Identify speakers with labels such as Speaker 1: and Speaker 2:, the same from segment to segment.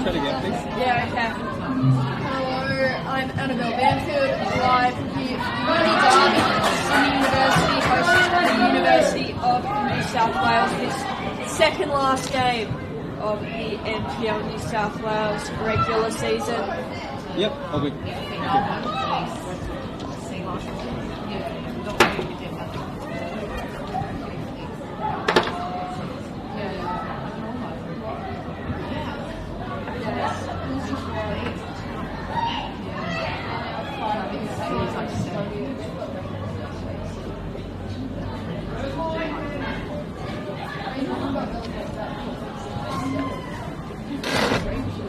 Speaker 1: shot again, please?
Speaker 2: Yeah, okay. Hello, I'm Annabelle Banfield, live from here from Derby, Sydney University, hosting the University of New South Wales. This second last game of the NPL New South Wales regular season.
Speaker 1: Yep, all good. Thank you.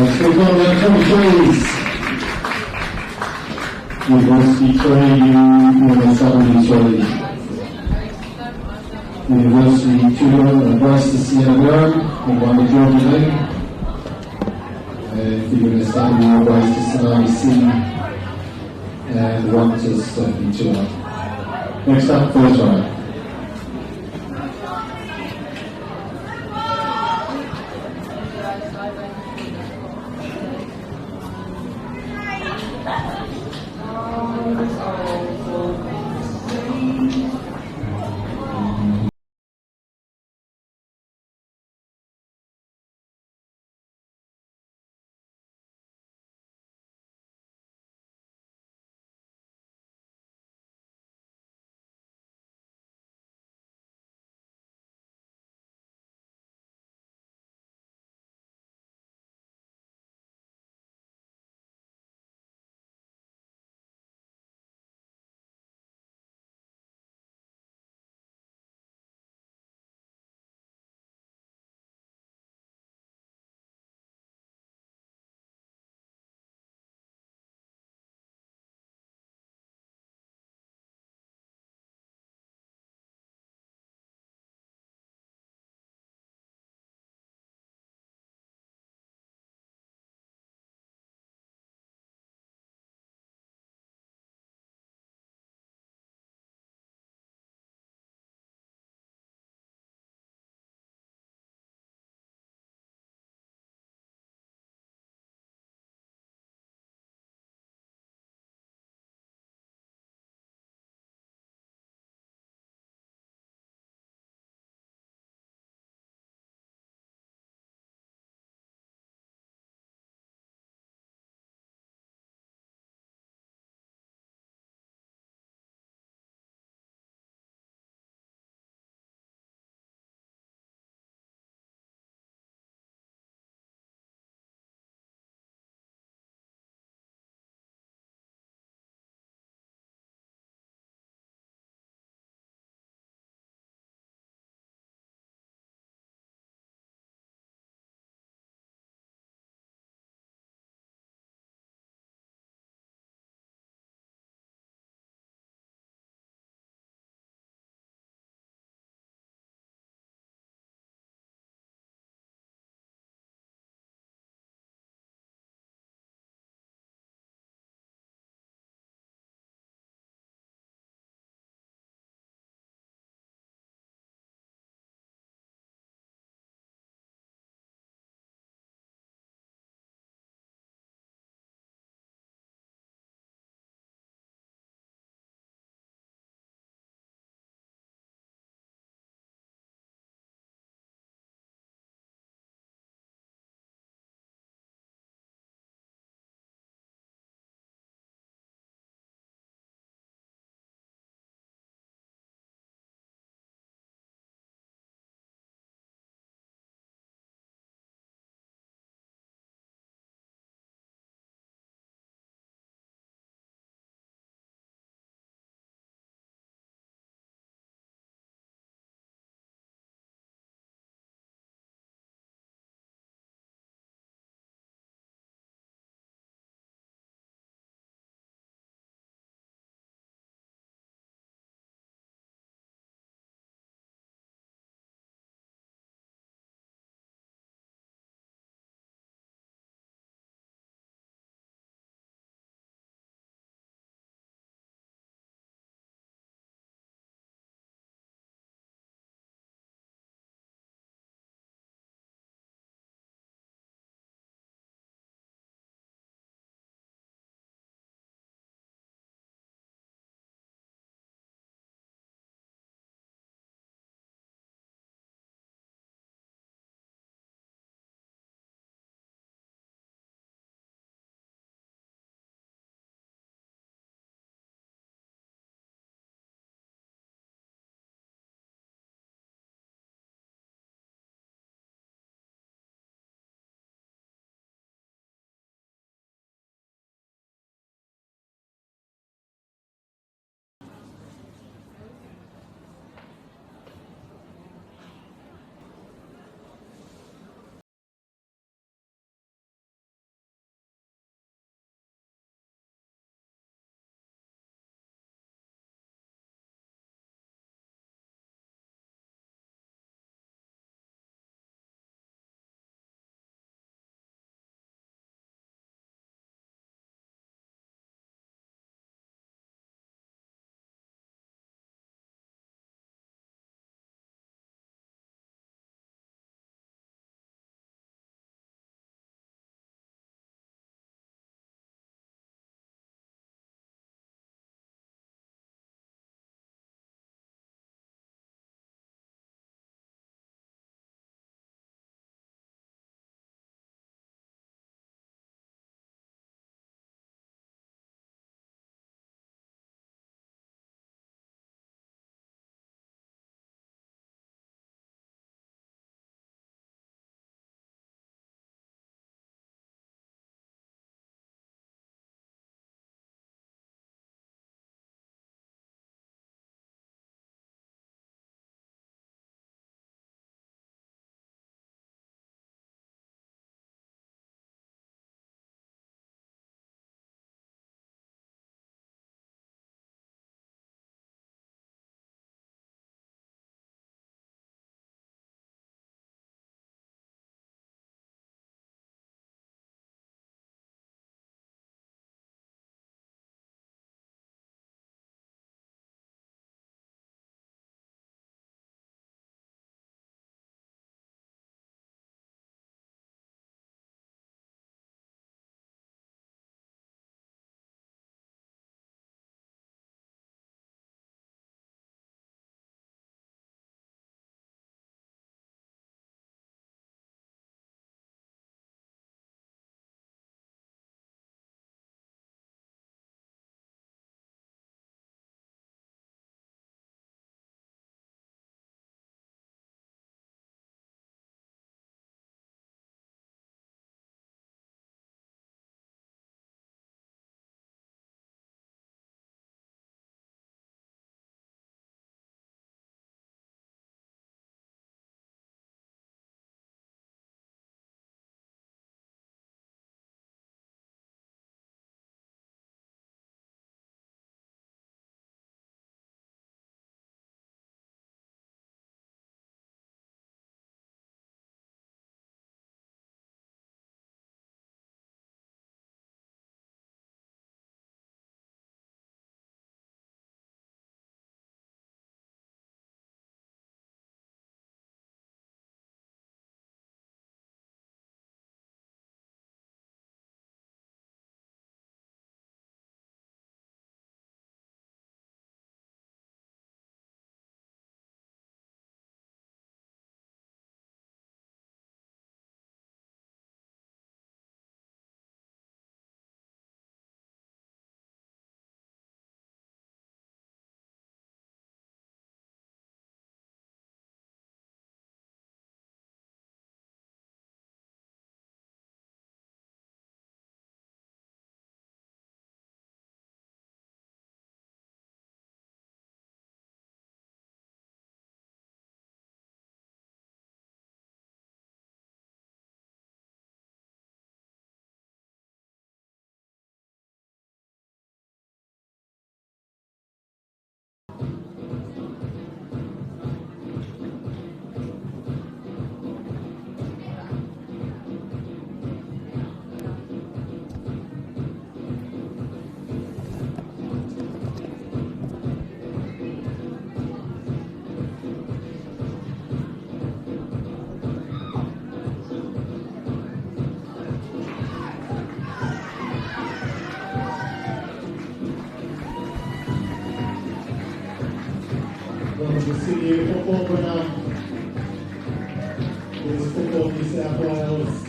Speaker 3: Let's go on the 23s. University 3, UNSW 3. University 2, Bryce to Sienna who won the Georgia League. And the UNSW Bryce to Tsunami C. And 1 to 72. Next up, first round. the Sydney football winner is Football New South Wales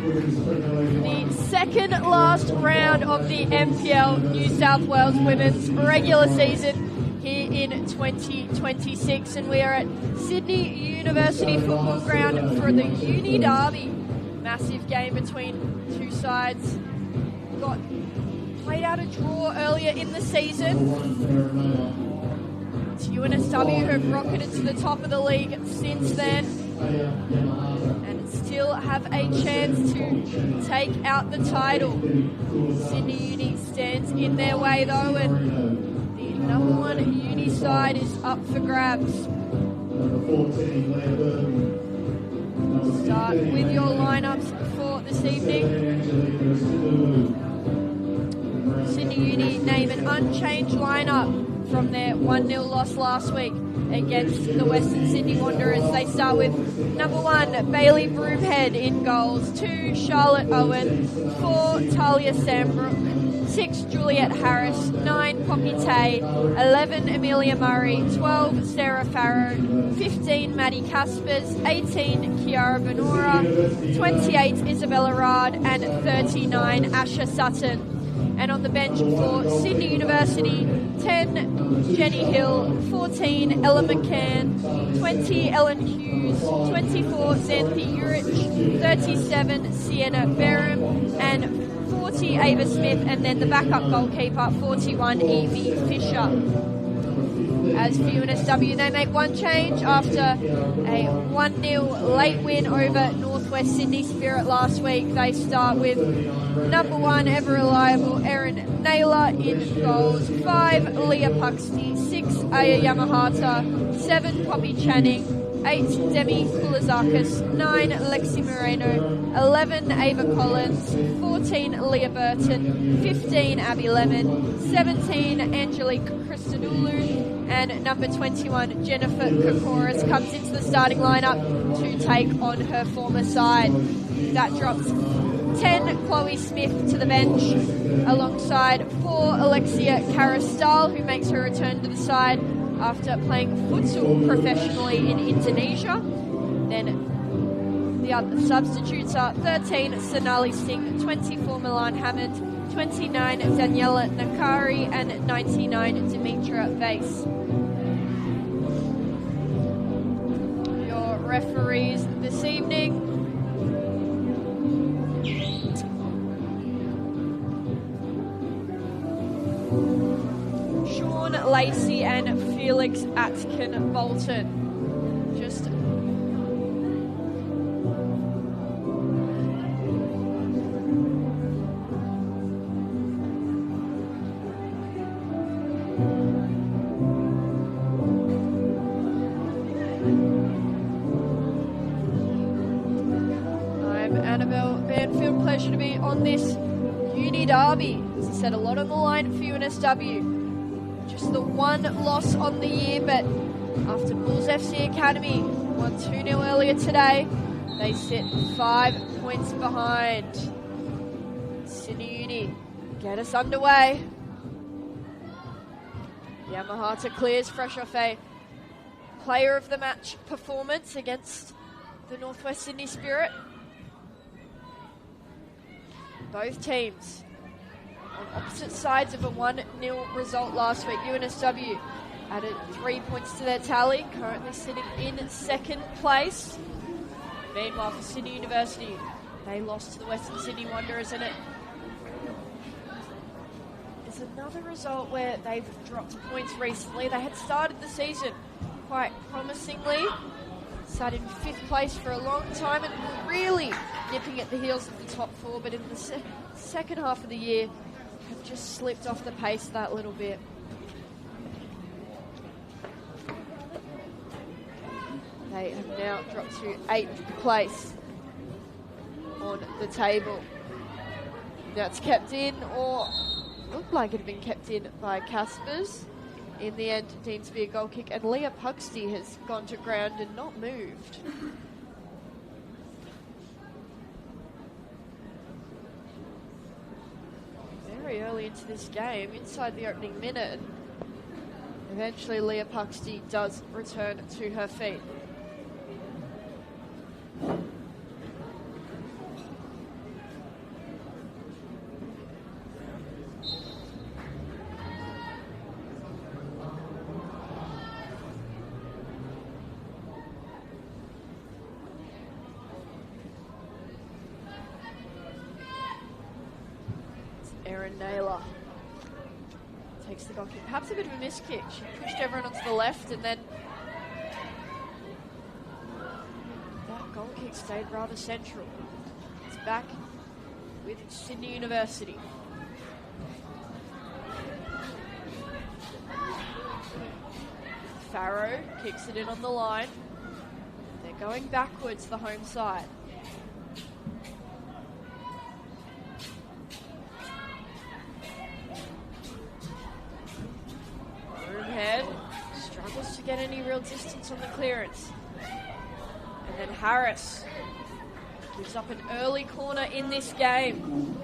Speaker 3: Women's Premier League.
Speaker 2: The second last round of the NPL New South Wales Women's regular season here in 2026, and we are at Sydney University Football Ground for the Uni Derby. Massive game between two sides. Played out a draw earlier in the season. It's UNSW who have rocketed to the top of the league since then, and still have a chance to take out the title. Sydney Uni stands in their way though, and the number one Uni side is up for grabs. Start with your lineups for this evening. Sydney Uni name an unchanged lineup from their 1-0 loss last week against the Western Sydney Wanderers. They start with number 1, Bailey Broomhead in goals, 2, Charlotte Owen, 4, Talia Sambrook, 6, Juliet Harris, 9, Poppy Tay, 11, Amelia Murray, 12, Sarah Farrow, 15, Maddie Caspers, 18, Kiara Benora, 28, Isabella Rard, and 39, Asha Sutton. And on the bench for Sydney University, 10, Jenny Hill, 14, Ella McCann, 20, Ellen Hughes, 24, Xanthi Urich, 37, Sienna Barham, and 40, Ava Smith, and then the backup goalkeeper, 41, Evie Fisher. As for UNSW, they make one change after a 1-0 late win over Northwest Sydney Spirit last week. They start with number 1, ever reliable, Erin Naylor in goals, 5, Leah Puxty, 6, Aya Yamahata, 7, Poppy Channing, 8, Demi Kulazakis, 9, Lexi Moreno, 11, Ava Collins, 14, Leah Burton, 15, Abby Lemon, 17, Angelique Christodoulou, and number 21, Jennifer Kokoris, comes into the starting lineup to take on her former side. That drops 10, Chloe Smith to the bench, alongside 4, Alexia Karastal, who makes her return to the side after playing futsal professionally in Indonesia. Then the other substitutes are 13, Sonali Singh, 24, Milan Hammond, 29, Daniela Nakari, and 99, Dimitra Vase. Your referees this evening: Sean Lacey and Felix Atkin Bolton. Just pleasure to be on this Uni Derby. As I said, a lot on the line for UNSW. Just the one loss on the year, but after Bulls FC Academy won 2-0 earlier today, they sit 5 points behind. Sydney Uni get us underway. Yamahata clears fresh off a player of the match performance against the Northwest Sydney Spirit. Both teams on opposite sides of a 1-0 result last week. UNSW added 3 points to their tally, currently sitting in second place. Meanwhile, for Sydney University, they lost to the Western Sydney Wanderers, and it is another result where they've dropped points recently. They had started the season quite promisingly, sat in 5th place for a long time and were really nipping at the heels of the top 4, but in the second half of the year have just slipped off the pace that little bit. They have now dropped to 8th place on the table. Now it's kept in, or looked like it had been kept in by Caspers. In the end, deemed to be a goal kick, and Leah Puxty has gone to ground and not moved. Very early into this game, inside the opening minute, Eventually, Leah Puxty does return to her feet. Erin Naylor takes the goal kick. Perhaps a bit of a miss kick. She pushed everyone onto the left, and then that goal kick stayed rather central. It's back with Sydney University. Farrow kicks it in on the line. They're going backwards, the home side. Broomhead struggles to get any real distance on the clearance. And then Harris gives up an early corner in this game.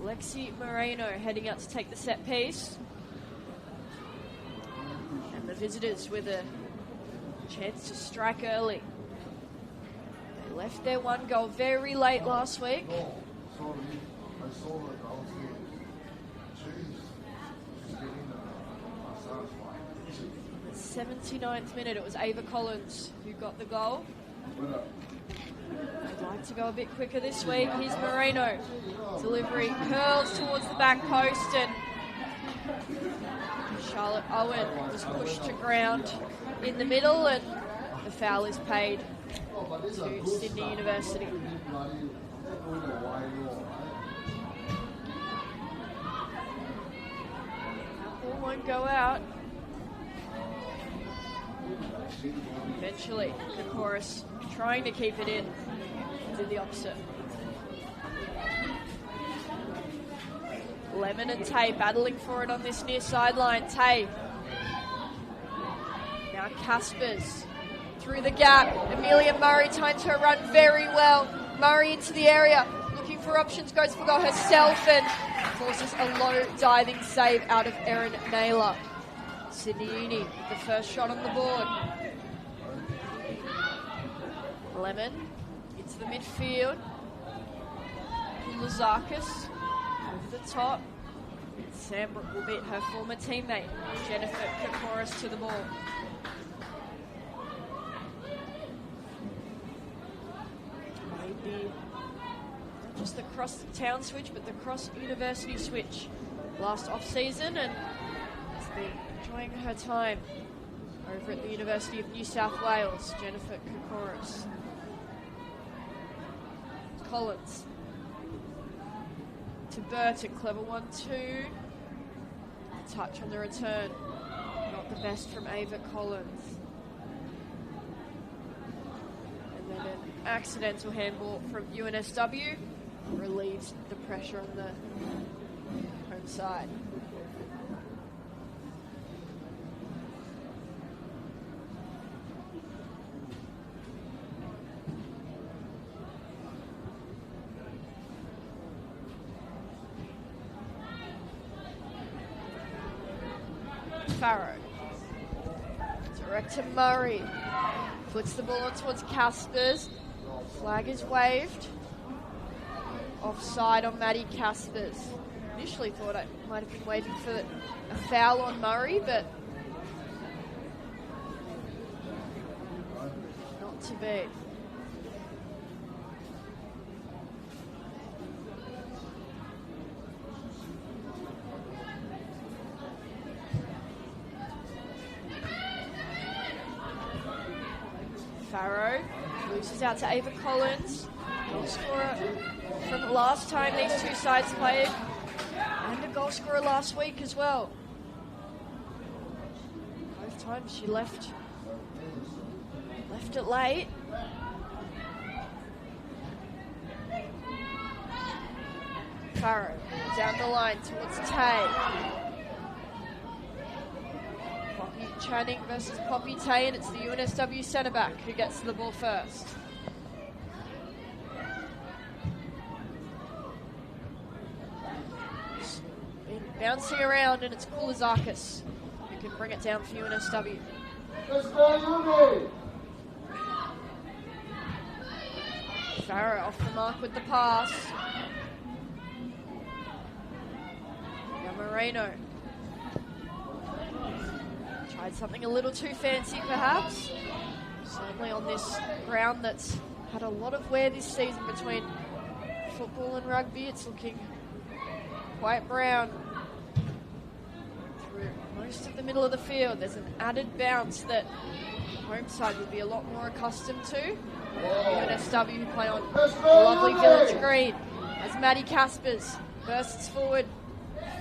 Speaker 2: Lexi Moreno heading out to take the set piece. And the visitors with a chance to strike early. They left their one goal very late last week. The 79th minute, it was Ava Collins who got the goal. I'd like to go a bit quicker this week. Here's Moreno. Delivery curls towards the back post, and Charlotte Owen was pushed to ground in the middle, and the foul is paid to Sydney University. Ball won't go out. Eventually, Kokoris trying to keep it in, did the opposite. Lemon and Tay battling for it on this near sideline. Tay. Now Caspers through the gap. Amelia Murray times her run very well. Murray into the area, looking for options, goes for goal herself and forces a low diving save out of Erin Naylor. Sydney Uni, the first shot on the board. Lemon into the midfield. Lazakis over the top. Sambrook will beat her former teammate, Jennifer Kokoris, to the ball. Maybe not just the cross-town switch, but the cross-university switch last off-season, and has been enjoying her time over at the University of New South Wales, Jennifer Kokoris. Collins to Burton, clever 1-2. Touch on the return, not the best from Ava Collins. And then an accidental handball from UNSW relieves the pressure on the home side. Farrow. Direct to Murray. Flicks the ball on towards Caspers. Flag is waved. Offside on Maddie Caspers. Initially thought I might have been waving for a foul on Murray, but not to be. Farrow loses out to Ava Collins. Goal scorer from the last time these two sides played, and a goal scorer last week as well. Both times she left it late. Farrow down the line towards Tay. Channing versus Poppy Tay, and it's the UNSW centre-back who gets to the ball first. bouncing around, and it's Kulizakis who can bring it down for UNSW. Farah off the mark with the pass. Now Moreno. Tried something a little too fancy perhaps. Certainly on this ground that's had a lot of wear this season between football and rugby. It's looking quite brown through most of the middle of the field. There's an added bounce that the home side would be a lot more accustomed to. UNSW who play on lovely Village Green as Maddie Caspers bursts forward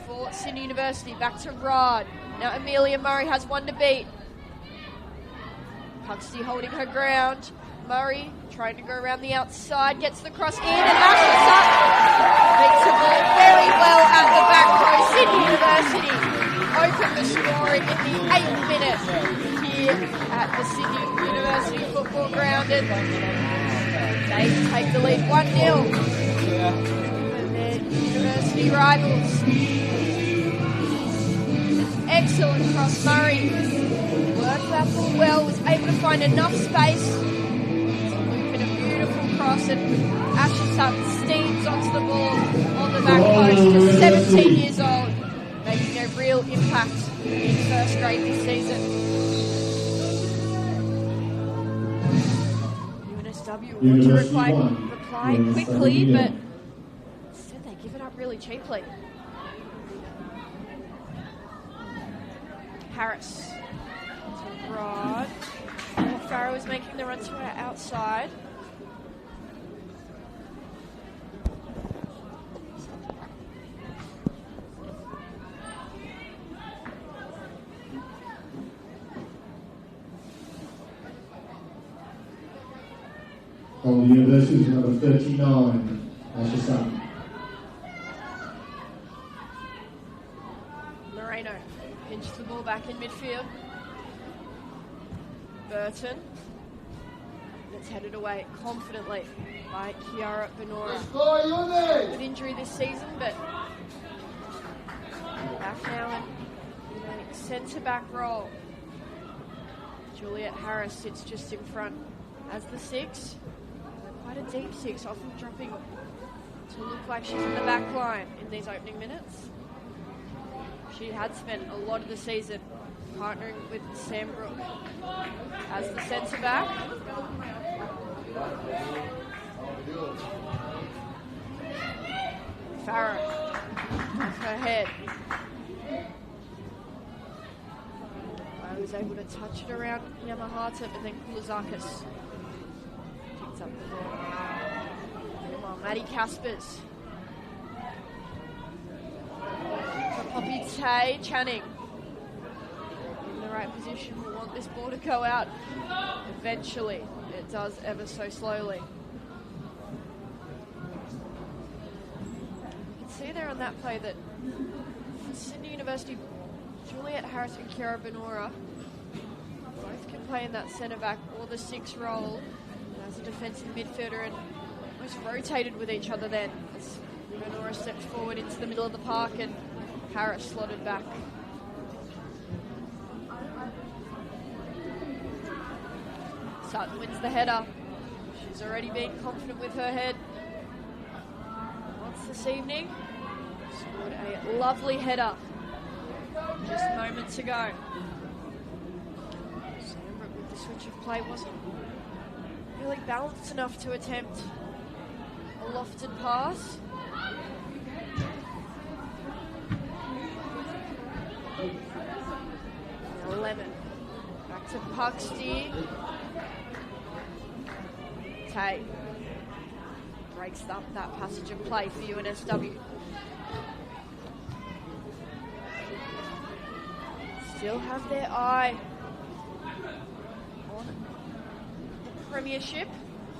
Speaker 2: for Sydney University. Back to Rod. Now Amelia Murray has one to beat. Puxty holding her ground. Murray trying to go around the outside, gets the cross in, and Ashley Sutton makes the ball very well at the back row. Sydney University opened the scoring in the 8th minute here at the Sydney University football ground, and they take the lead 1-0 over their university rivals. An excellent cross. Murray worked that ball well, was able to find enough space to loop in a beautiful cross, and Ashley Sutton steams onto the ball on the back post. Just 17 years old, making a real impact in first grade this season. UNSW want to reply quickly, but instead they give it up really cheaply. Harris to Rod. Farrow is making the run to our outside.
Speaker 3: Of the University, number 39, Ashley Sutton.
Speaker 2: Moreno pinches the ball back in midfield. Burton. It's headed away confidently by Kiara Benora. With injury this season, but back now in a centre-back role. Juliet Harris sits just in front as the 6. Quite a deep 6, often dropping to look like she's in the back line in these opening minutes. She had spent a lot of the season partnering with Sam Brooke as the centre back. Farah with her head. I was able to touch it around Yamahata, but then Kulizakis picks up the ball. Come on, Maddie Caspers. For Poppy Tay, Channing. In the right position, we want this ball to go out eventually. It does ever so slowly. You can see there on that play that for Sydney University, Juliet Harris and Kiara Benora both can play in that centre-back or the 6 role as a defensive midfielder, and almost rotated with each other then as Benora stepped forward into the middle of the park and Harris slotted back. Sutton wins the header. She's already been confident with her head once this evening. Scored a lovely header just moments ago. Sambrook with the switch of play wasn't really balanced enough to attempt a lofted pass. Now Lemon. Back to Puxty. Tay breaks up that passage of play for UNSW. Still have their eye on the premiership.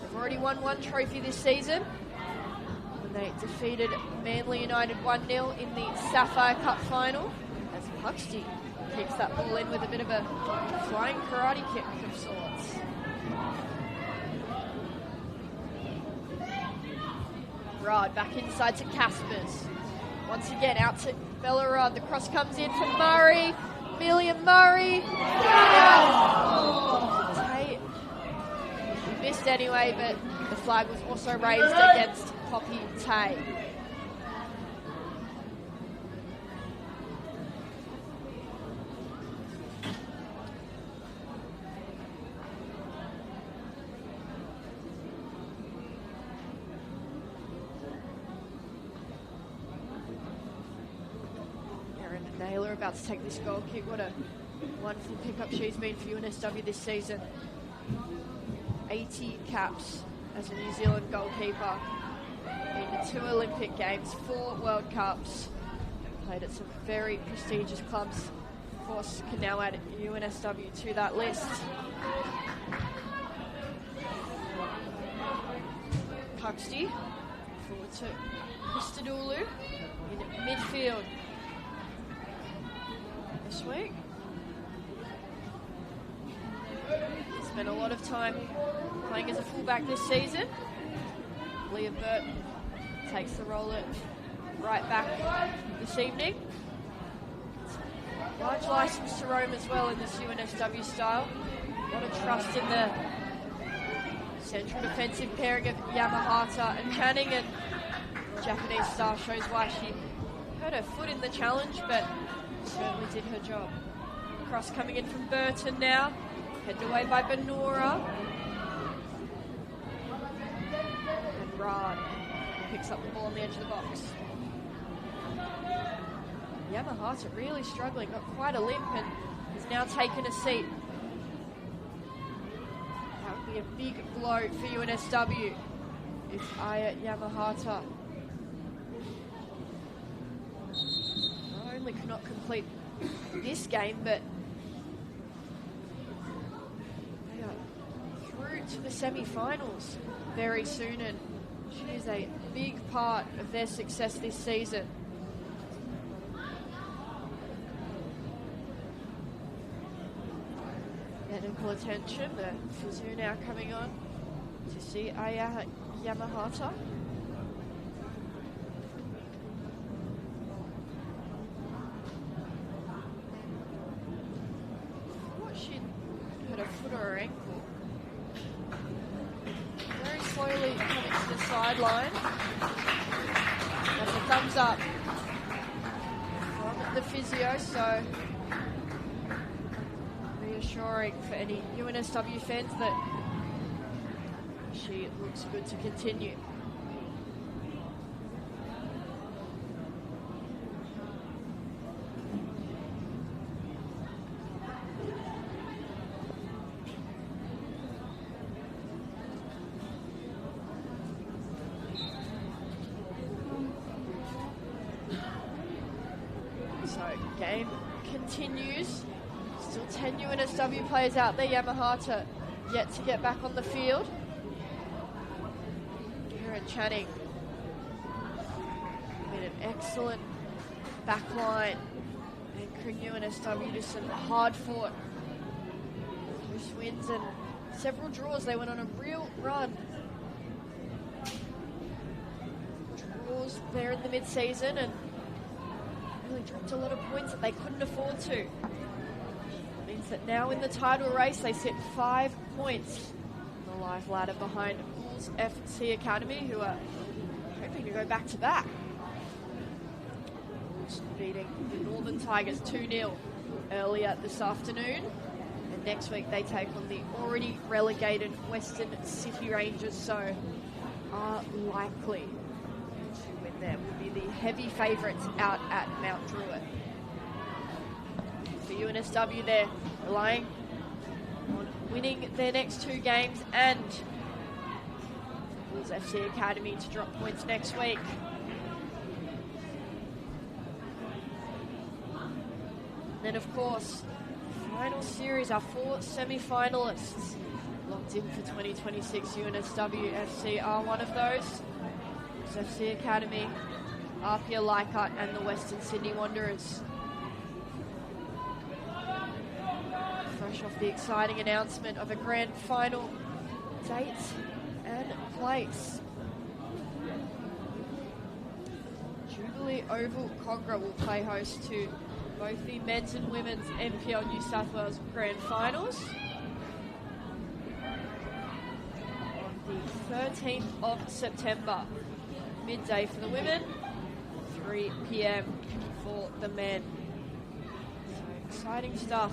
Speaker 2: They've already won one trophy this season when they defeated Manly United 1-0 in the Sapphire Cup final, as Puxty kicks that ball in with a bit of a flying karate kick of sorts. Rod back inside to Caspers. Once again out to Bellerud. The cross comes in from Murray. Million Murray. Tay, he missed anyway, but the flag was also raised against Poppy Tay. Naylor about to take this goal kick. What a wonderful pickup she's been for UNSW this season. 80 caps as a New Zealand goalkeeper. Been to 2 Olympic Games, 4 World Cups, and played at some very prestigious clubs. Of course, can now add UNSW to that list. Puxty forward to Christodoulou in midfield this week. Spent a lot of time playing as a fullback this season. Leah Burton takes the role at right back this evening. Large license to roam as well in this UNSW style. A lot of trust in the central defensive pairing of Yamahata and Channing, and Japanese star shows why. She hurt her foot in the challenge, but certainly did her job. Cross coming in from Burton now. Headed away by Benora. And Rad picks up the ball on the edge of the box. Yamahata really struggling, got quite a limp and has now taken a seat. That would be a big blow for UNSW if Aya Yamahata not only could not complete this game, but they are through to the semi-finals very soon, and she is a big part of their success this season. Medical attention, the physio now coming on to see Aya Yamahata. She hurt her foot or her ankle. Very slowly coming to the sideline. That's a thumbs up from the physio, so reassuring for any UNSW fans that she looks good to continue. Game continues. Still 10 UNSW players out there. Yamahata yet to get back on the field. Karen Channing with an excellent back line. Anchoring UNSW to some hard-fought loose wins and several draws. They went on a real run. Draws there in the mid-season and really dropped a lot of points that they couldn't afford to. That means that now in the title race they sit 5 points on the live ladder behind Bulls FC Academy, who are hoping to go back to back. Bulls beating the Northern Tigers 2-0 earlier this afternoon, and next week they take on the already relegated Western City Rangers, so are likely to win there. Will be the heavy favourites out at Mount Druitt. For UNSW, they're relying on winning their next 2 games and Bulls FC Academy to drop points next week. And then, of course, final series, our 4 semi-finalists locked in for 2026. UNSW FC are one of those. SFC Academy, Apia Leichhardt and the Western Sydney Wanderers. Fresh off the exciting announcement of a grand final date and place. Jubilee Eventually, Oval Cogra will play host to both the men's and women's NPL New South Wales Grand Finals on the 13th of September. Midday for the women, 3 p.m. for the men. So exciting stuff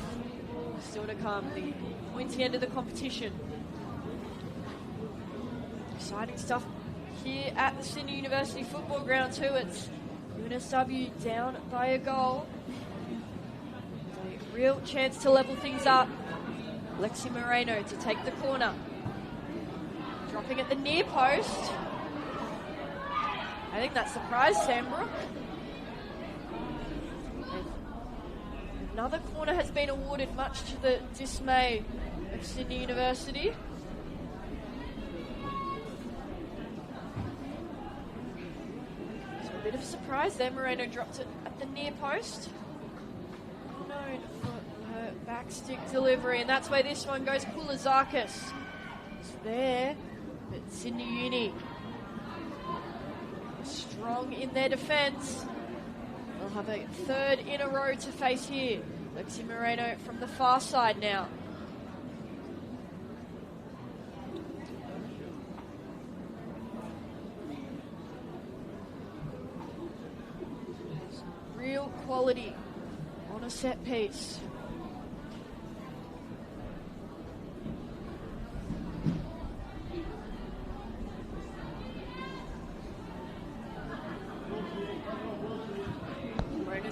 Speaker 2: still to come. The pointy end of the competition. Exciting stuff here at the Sydney University football ground too. It's UNSW down by a goal. A real chance to level things up. Lexi Moreno to take the corner. Dropping at the near post. I think that surprised Sambrook. Another corner has been awarded, much to the dismay of Sydney University. So a bit of a surprise there. Moreno dropped it at the near post. Known for her backstick delivery, and that's where this one goes. Koulazakis. It's there, but Sydney Uni strong in their defence. They'll have a third in a row to face here. Lexi Moreno from the far side now. Real quality on a set piece.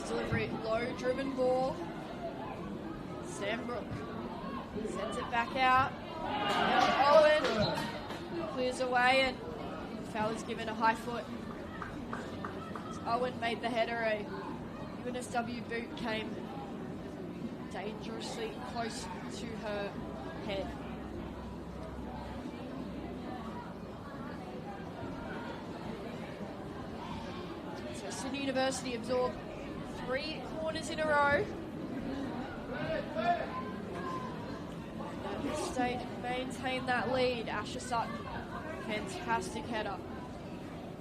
Speaker 2: Delivery, low driven ball. Sambrook sends it back out. Now Owen clears away, and foul is given a high foot. Owen made the header. A UNSW boot came dangerously close to her head. So Sydney University absorbed 3 corners in a row. State maintain that lead. Asher Sutton, fantastic header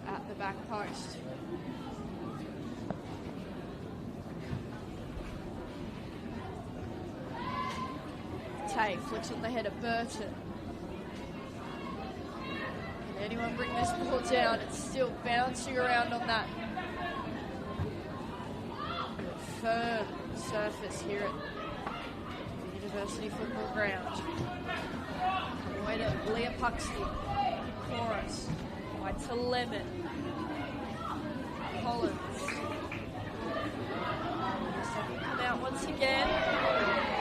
Speaker 2: at the back post. Tay flicks on the header. Burton. Can anyone bring this ball down? It's still bouncing around on that firm surface here at the University football ground. Come away to Leah Puxley, Chorus, wide to Lemon, Collins. Come out once again.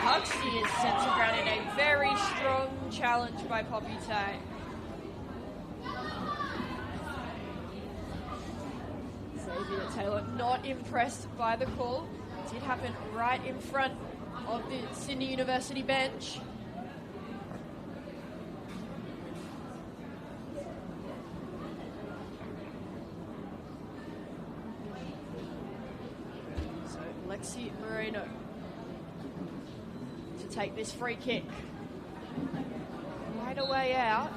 Speaker 2: Puxley is sent to ground in a very strong challenge by Poppy Tay. Xavier Taylor not impressed by the call. It did happen right in front of the Sydney University bench. So Lexi Moreno to take this free kick. Right away out.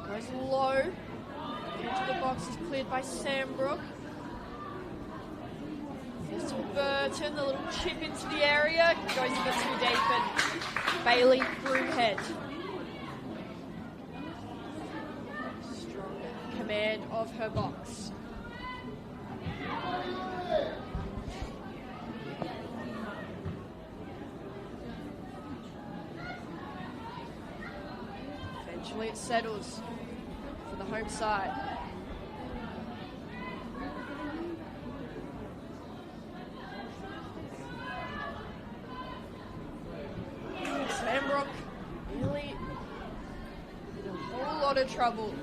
Speaker 2: Goes low. Into the box is cleared by Sambrook. Here's to Burton, the little chip into the area. Goes a bit too deep, and Bailey Broomhead. Strong command of her box. Eventually it settles for the home side. Sambrook really in a whole lot of trouble.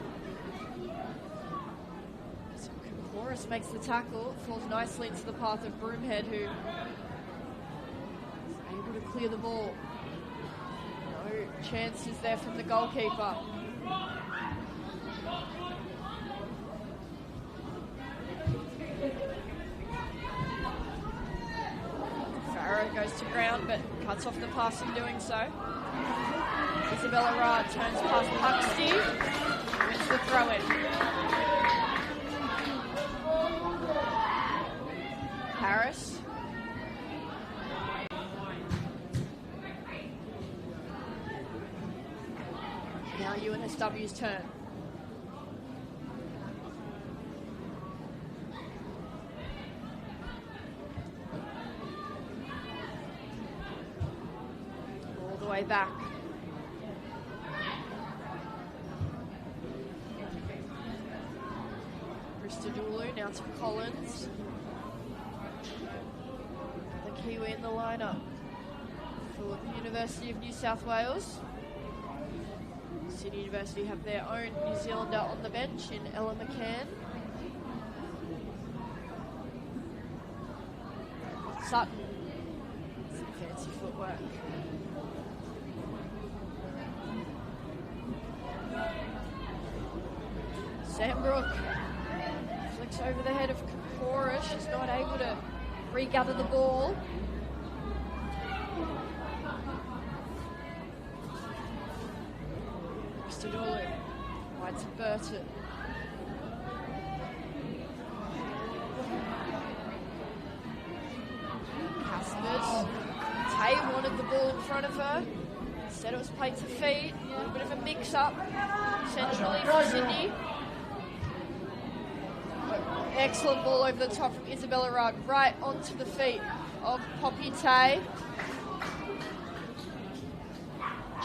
Speaker 2: So Chorus makes the tackle, falls nicely into the path of Broomhead, who is able to clear the ball. No chances there from the goalkeeper. Farrow goes to ground, but cuts off the pass in doing so. Isabella Rard turns past Puxty, wins the throw-in. UNSW's turn. All the way back. Christodoulou now to Collins. The Kiwi in the lineup for the University of New South Wales. Sydney University have their own New Zealander on the bench in Ella McCann. Sutton. Some fancy footwork. Sandbrook flicks over the head of Kokora. She's not able to regather the ball. Christodoulou, wide to Burton. Caspers. Tay wanted the ball in front of her. Instead it was played to feet. A little bit of a mix-up centrally for Sydney. Excellent ball over the top from Isabella Rugg, right onto the feet of Poppy Tay.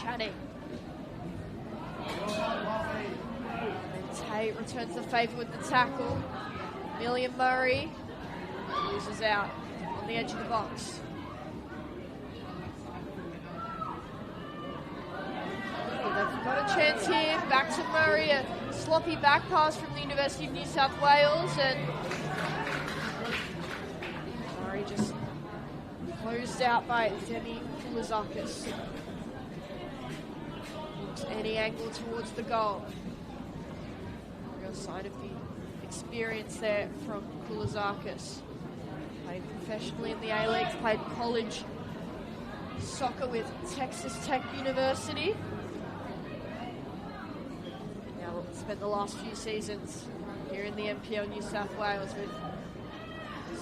Speaker 2: Channing. And Tay returns the favour with the tackle. Millian Murray loses out on the edge of the box. They've got a chance here. Back to Murray. A sloppy back pass from the University of New South Wales, and Murray just closed out by Demi Koulizakis. Any angle towards the goal. Real sign of the experience there from Koulizakis. Played professionally in the A-League, played college soccer with Texas Tech University. Now spent the last few seasons here in the NPL New South Wales with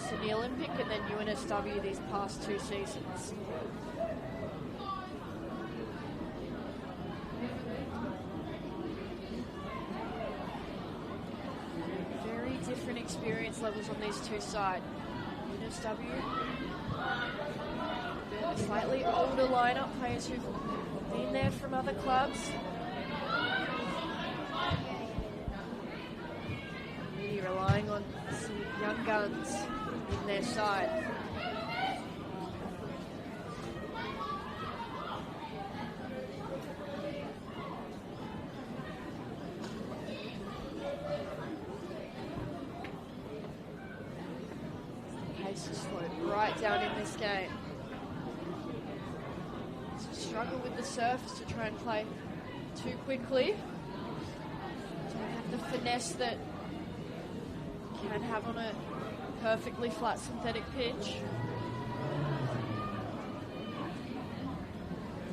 Speaker 2: Sydney Olympic and then UNSW these past 2 seasons. Very different experience levels on these two sides. UNSW, a slightly older lineup, players who've been there from other clubs. Really relying on some young guns in their side. Pace has slowed right down in this game. Struggle with the surface to try and play too quickly. Don't have the finesse that you can have on a perfectly flat synthetic pitch.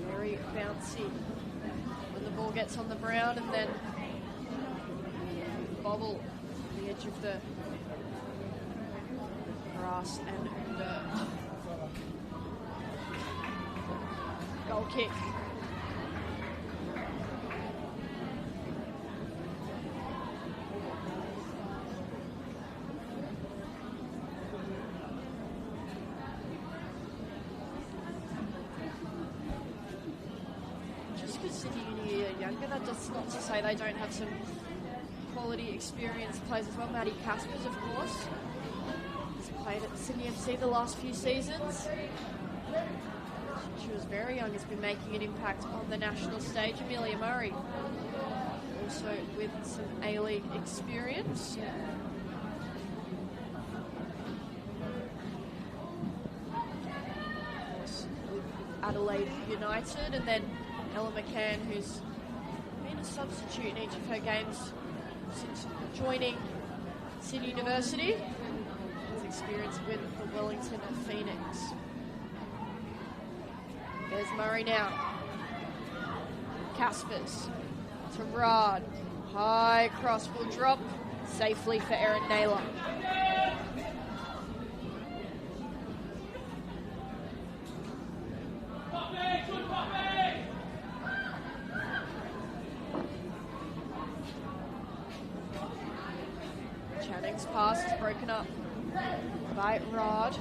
Speaker 2: Very bouncy when the ball gets on the ground, and then bobble on the edge of the grass and dirt. Goal kick. Just because Sydney Uni are younger, that's not to say they don't have some quality experienced players as well. Maddie Caspers, of course, has played at Sydney FC the last few seasons. She was very young, has been making an impact on the national stage. Amelia Murray, also with some A-League experience. With Adelaide United, and then Ella McCann, who's been a substitute in each of her games since joining Sydney University. Has experience with the Wellington Phoenix. There's Murray now. Caspers to Rod. High cross will drop safely for Erin Naylor. Channing's pass is broken up by Rod.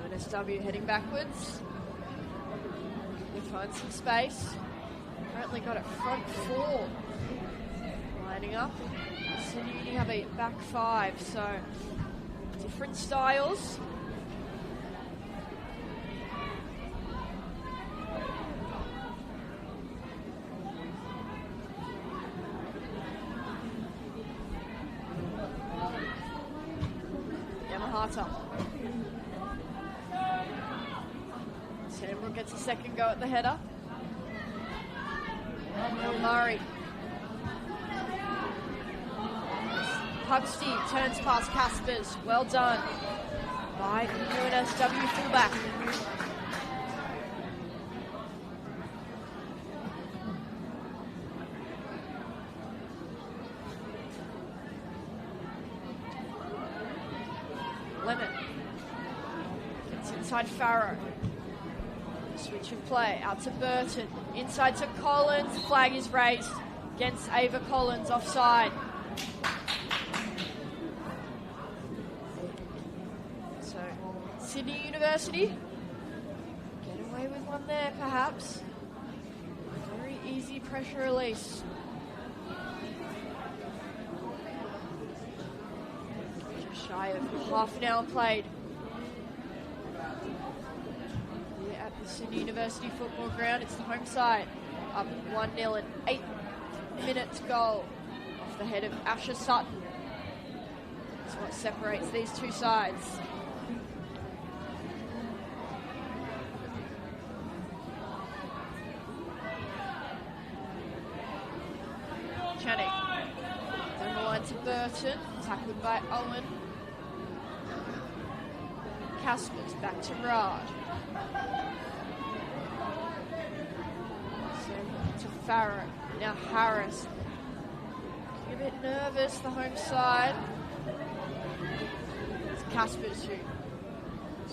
Speaker 2: UNSW heading backwards. They find some space. Currently got it front four. Lining up. Sydney Uni have a back five, so different styles. Yamahata. Sandbrook gets a second go at the header. Bill Murray. Pugsty turns past Caspers. Well done by UNSW fullback. Lemon gets inside Farrow. Switch of play out to Burton. Inside to Collins. Flag is raised against Ava Collins, offside. So Sydney University get away with one there, perhaps. Very easy pressure release. Just shy of half an hour played here at the Sydney University football ground. It's the home side, up 1-0 and 8 minutes goal off the head of Asher Sutton. That's what separates these two sides. Channing down the line to Burton, tackled by Owen. Caspers back to Rod. So to Farrow. Now Harris. A bit nervous, the home side. It's Caspers who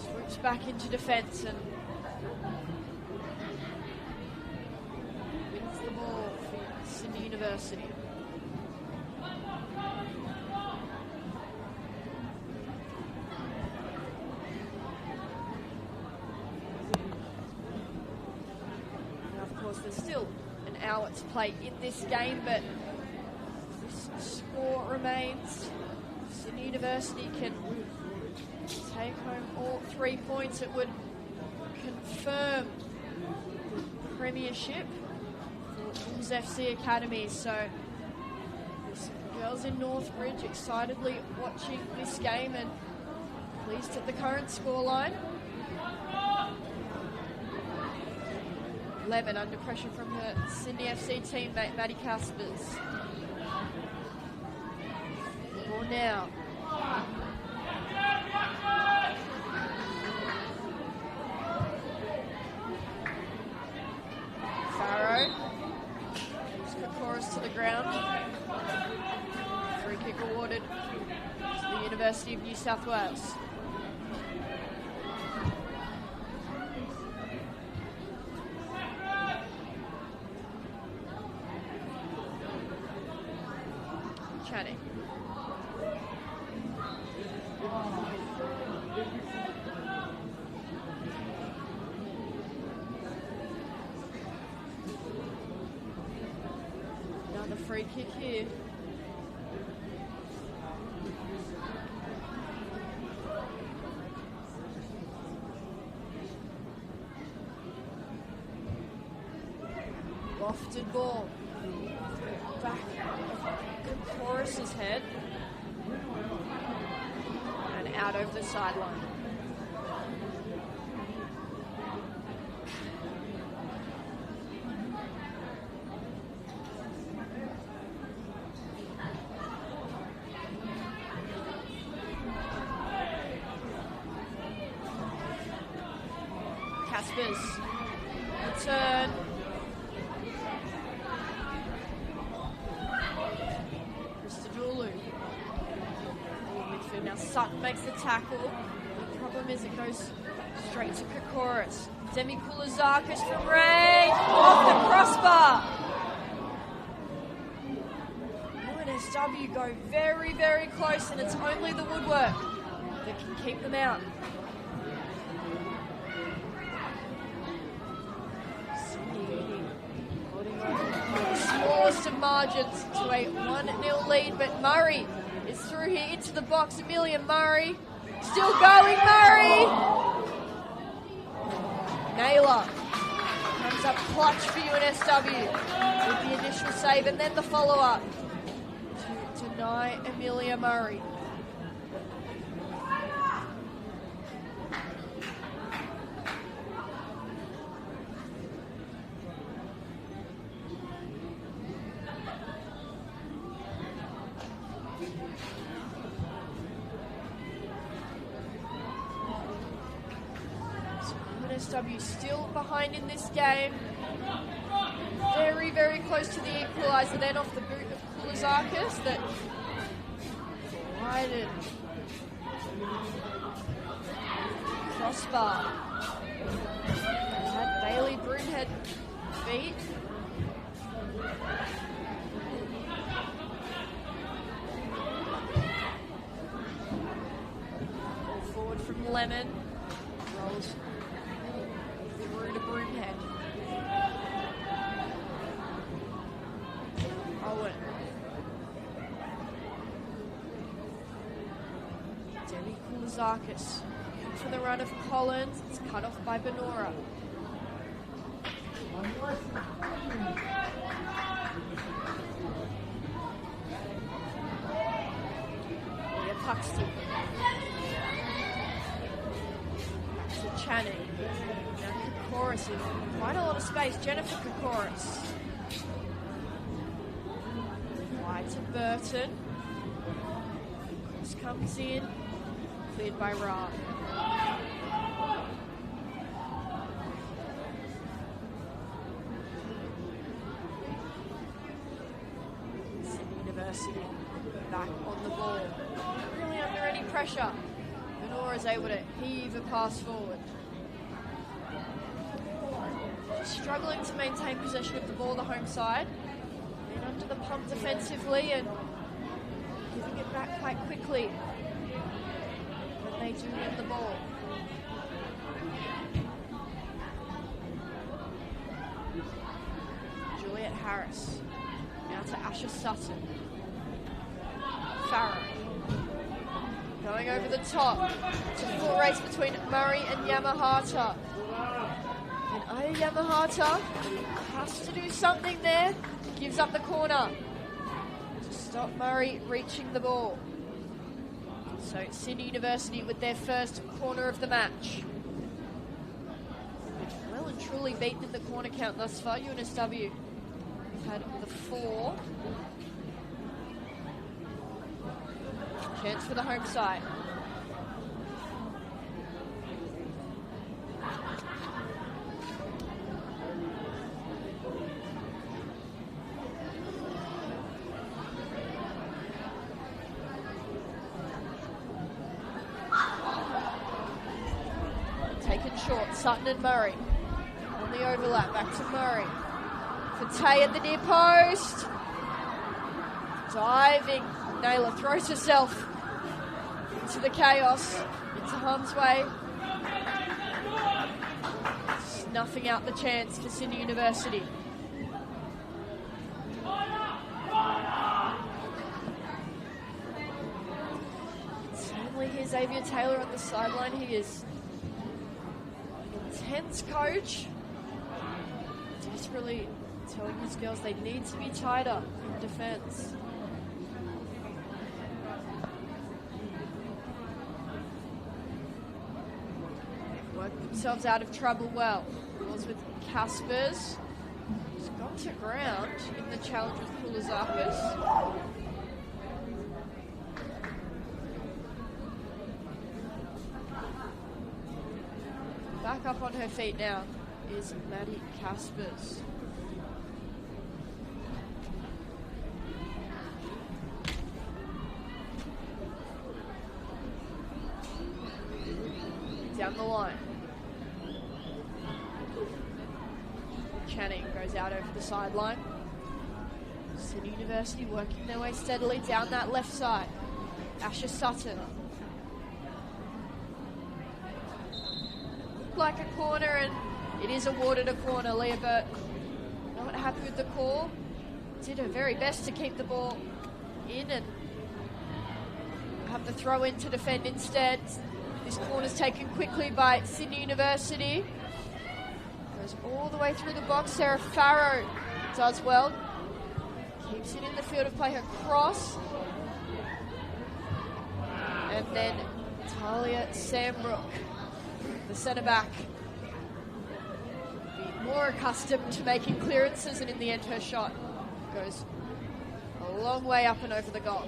Speaker 2: swoops back into defence and wins the ball for Sydney University. Now, of course, there's still an hour to play in this game, but this score remains. Sydney University can take home all 3 points. It would confirm the premiership for SFC Academy. So there's girls in Northbridge excitedly watching this game and pleased at the current scoreline. Lemon under pressure from her Sydney FC teammate Maddie Caspers. Ball now. Farrow. Kokoris to the ground. Free kick awarded to the University of New South Wales. Channing. Another free kick here. Lofted ball. Back of Chorus's head. And out over the sideline. Caspers. Return. Now Sutton makes the tackle. The problem is it goes straight to Kokoris. Demi Koulazakis from range, off the crossbar. UNSW go very, very close, and it's only the woodwork that can keep them out. The smallest of margins to a 1-0 lead, but Murray is through here into the box. Amelia Murray still going. Murray! Naylor comes up clutch for UNSW with the initial save and then the follow-up to deny Amelia Murray. UNSW still behind in this game. Very, very close to the equaliser then off the boot of Koulazakis that glided. Crossbar. Had Bailey Broomhead beat. Forward from Lemon. Rolls through to Broomhead. Owen. Demi Koulazakis for the run of Collins. It's cut off by Benora. Leah Puxton. To Channing. Now Kokoris in quite a lot of space. Jennifer Kokoris. Wide to Burton. Cross comes in. Cleared by Ra. Sydney University back on the ball. Not really under any pressure. Benora is able to heave a pass forward. Just struggling to maintain possession of the ball, the home side. Been under the pump defensively and giving it back quite quickly when they do win the ball. Juliet Harris. Now to Asher Sutton. Farah. Going over the top. It's a full race between Murray and Yamahata. And Aya Yamahata has to do something there. Gives up the corner to stop Murray reaching the ball. So Sydney University with their first corner of the match. Well and truly beaten in the corner count thus far. UNSW had the 4. Chance for the home side. Taken short, Sutton and Murray. On the overlap, back to Murray. For Tay at the near post. Diving. Naylor throws herself into the chaos, into harm's way. Snuffing out the chance for Sydney University. Certainly here's Xavier Taylor on the sideline. He is an intense coach. Desperately telling his girls they need to be tighter in defence. Themselves out of trouble well. Balls with Caspers. He's gone to ground in the challenge with Koulazakis. Back up on her feet now is Maddie Caspers. down the line. Channing goes out over the sideline. Sydney University working their way steadily down that left side. Asher Sutton. Looked like a corner, and it is awarded a corner. Leah Burt not happy with the call. Did her very best to keep the ball in and have the throw in to defend instead. This corner's taken quickly by Sydney University. Goes all the way through the box. Sarah Farrow does well. Keeps it in the field of play. Her cross. And then Talia Sambrook, the centre back, be more accustomed to making clearances, and in the end her shot goes a long way up and over the goal.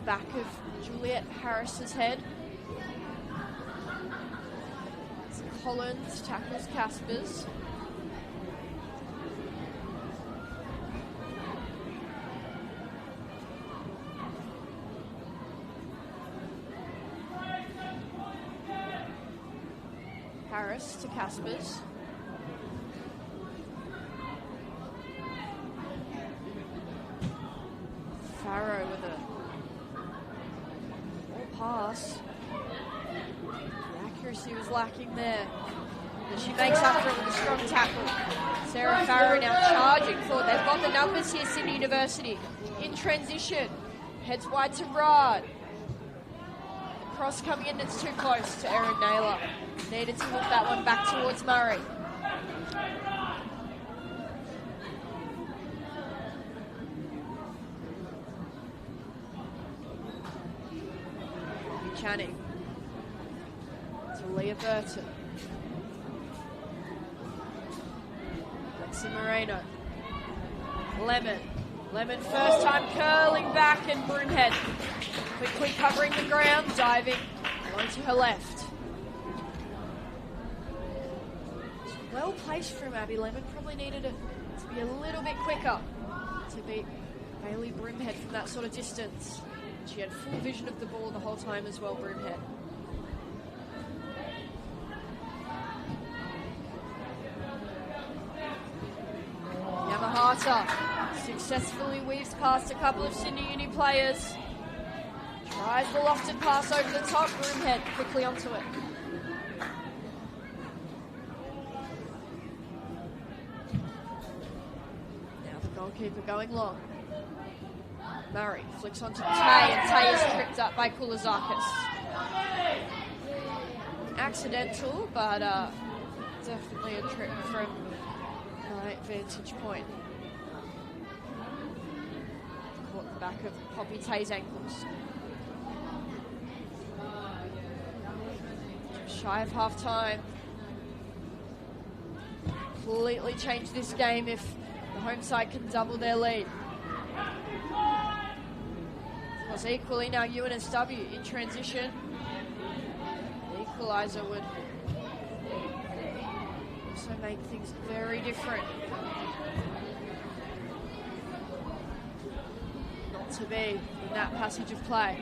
Speaker 2: Back of Juliet Harris's head. Collins tackles Caspers. Harris to Caspers. Farrow with a pass. The accuracy was lacking there. But she makes up for it with a strong tackle. Sarah Farrow now charging forward. They've got the numbers here, Sydney University. In transition. Heads wide to Rod. The cross coming in, it's too close to Erin Naylor. Needed to look that one back towards Murray. Channing to Leah Burton. Lexi Moreno. Lemon first time curling back, and Broomhead quickly covering the ground, diving on to her left. Well placed from Abby Lemon. Probably needed it to be a little bit quicker to beat Bailey Broomhead from that sort of distance. She had full vision of the ball the whole time as well, Broomhead. Yamahata successfully weaves past a couple of Sydney Uni players. Tries the lofted pass over the top. Broomhead quickly onto it. Now the goalkeeper going long. Murray flicks onto Tay, and Tay is tripped up by Koulazakis. Accidental, but definitely a trip from my vantage point. Caught the back of Poppy Tay's ankles. Just shy of half time. Completely change this game if the home side can double their lead. Was equally now UNSW in transition. The equaliser would also make things very different. Not to be in that passage of play.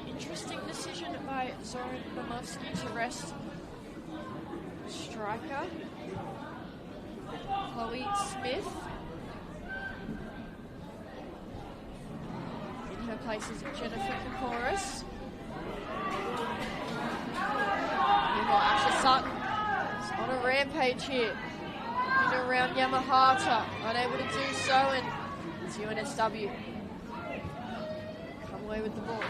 Speaker 2: Interesting decision by Zoran Mamovsky to rest striker Chloe Smith. In her place is Jennifer Kokoris. Meanwhile, Asher Sutton is on a rampage here. In around Yamahata, unable to do so, and it's UNSW. Come away with the ball.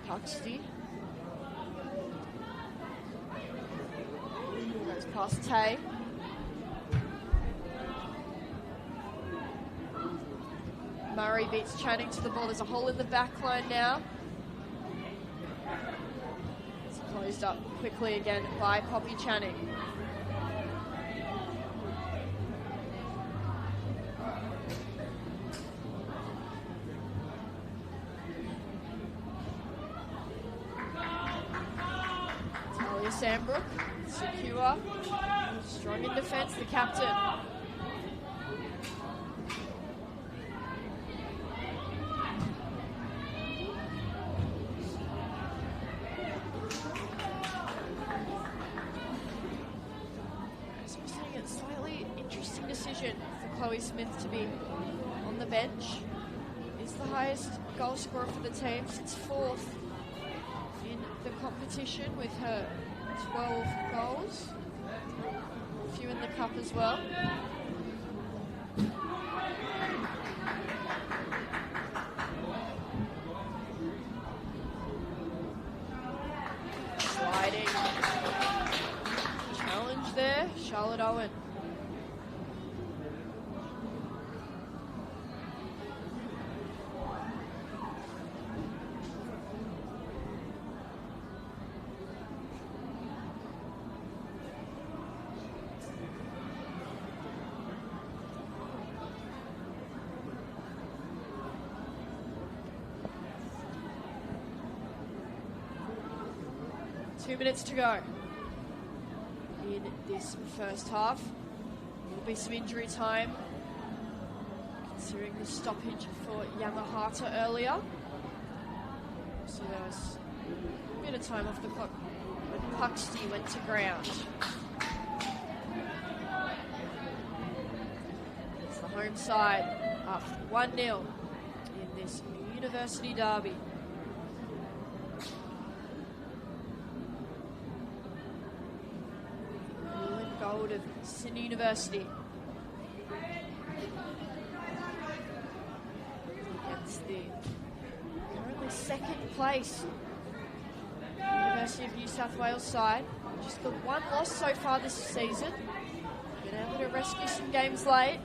Speaker 2: Huxley. Goes past Tay. Murray beats Channing to the ball. There's a hole in the back line now. Let's close closed up quickly again by Poppy Channing. Talia Sandbrook, secure, strong in defence, the captain. Decision for Chloe Smith to be on the bench. Is the highest goal scorer for the team. Sits fourth in the competition with her 12 goals. A few in the cup as well. Sliding challenge there, Charlotte Owen. Two minutes to go in this first half. There will be some injury time, considering the stoppage for Yamahata earlier. So there was a bit of time off the clock when Puxty went to ground. It's the home side up 1-0 in this University derby. Gold of Sydney University against the currently second place University of New South Wales side. Just got one loss so far this season. Been able to rescue some games late.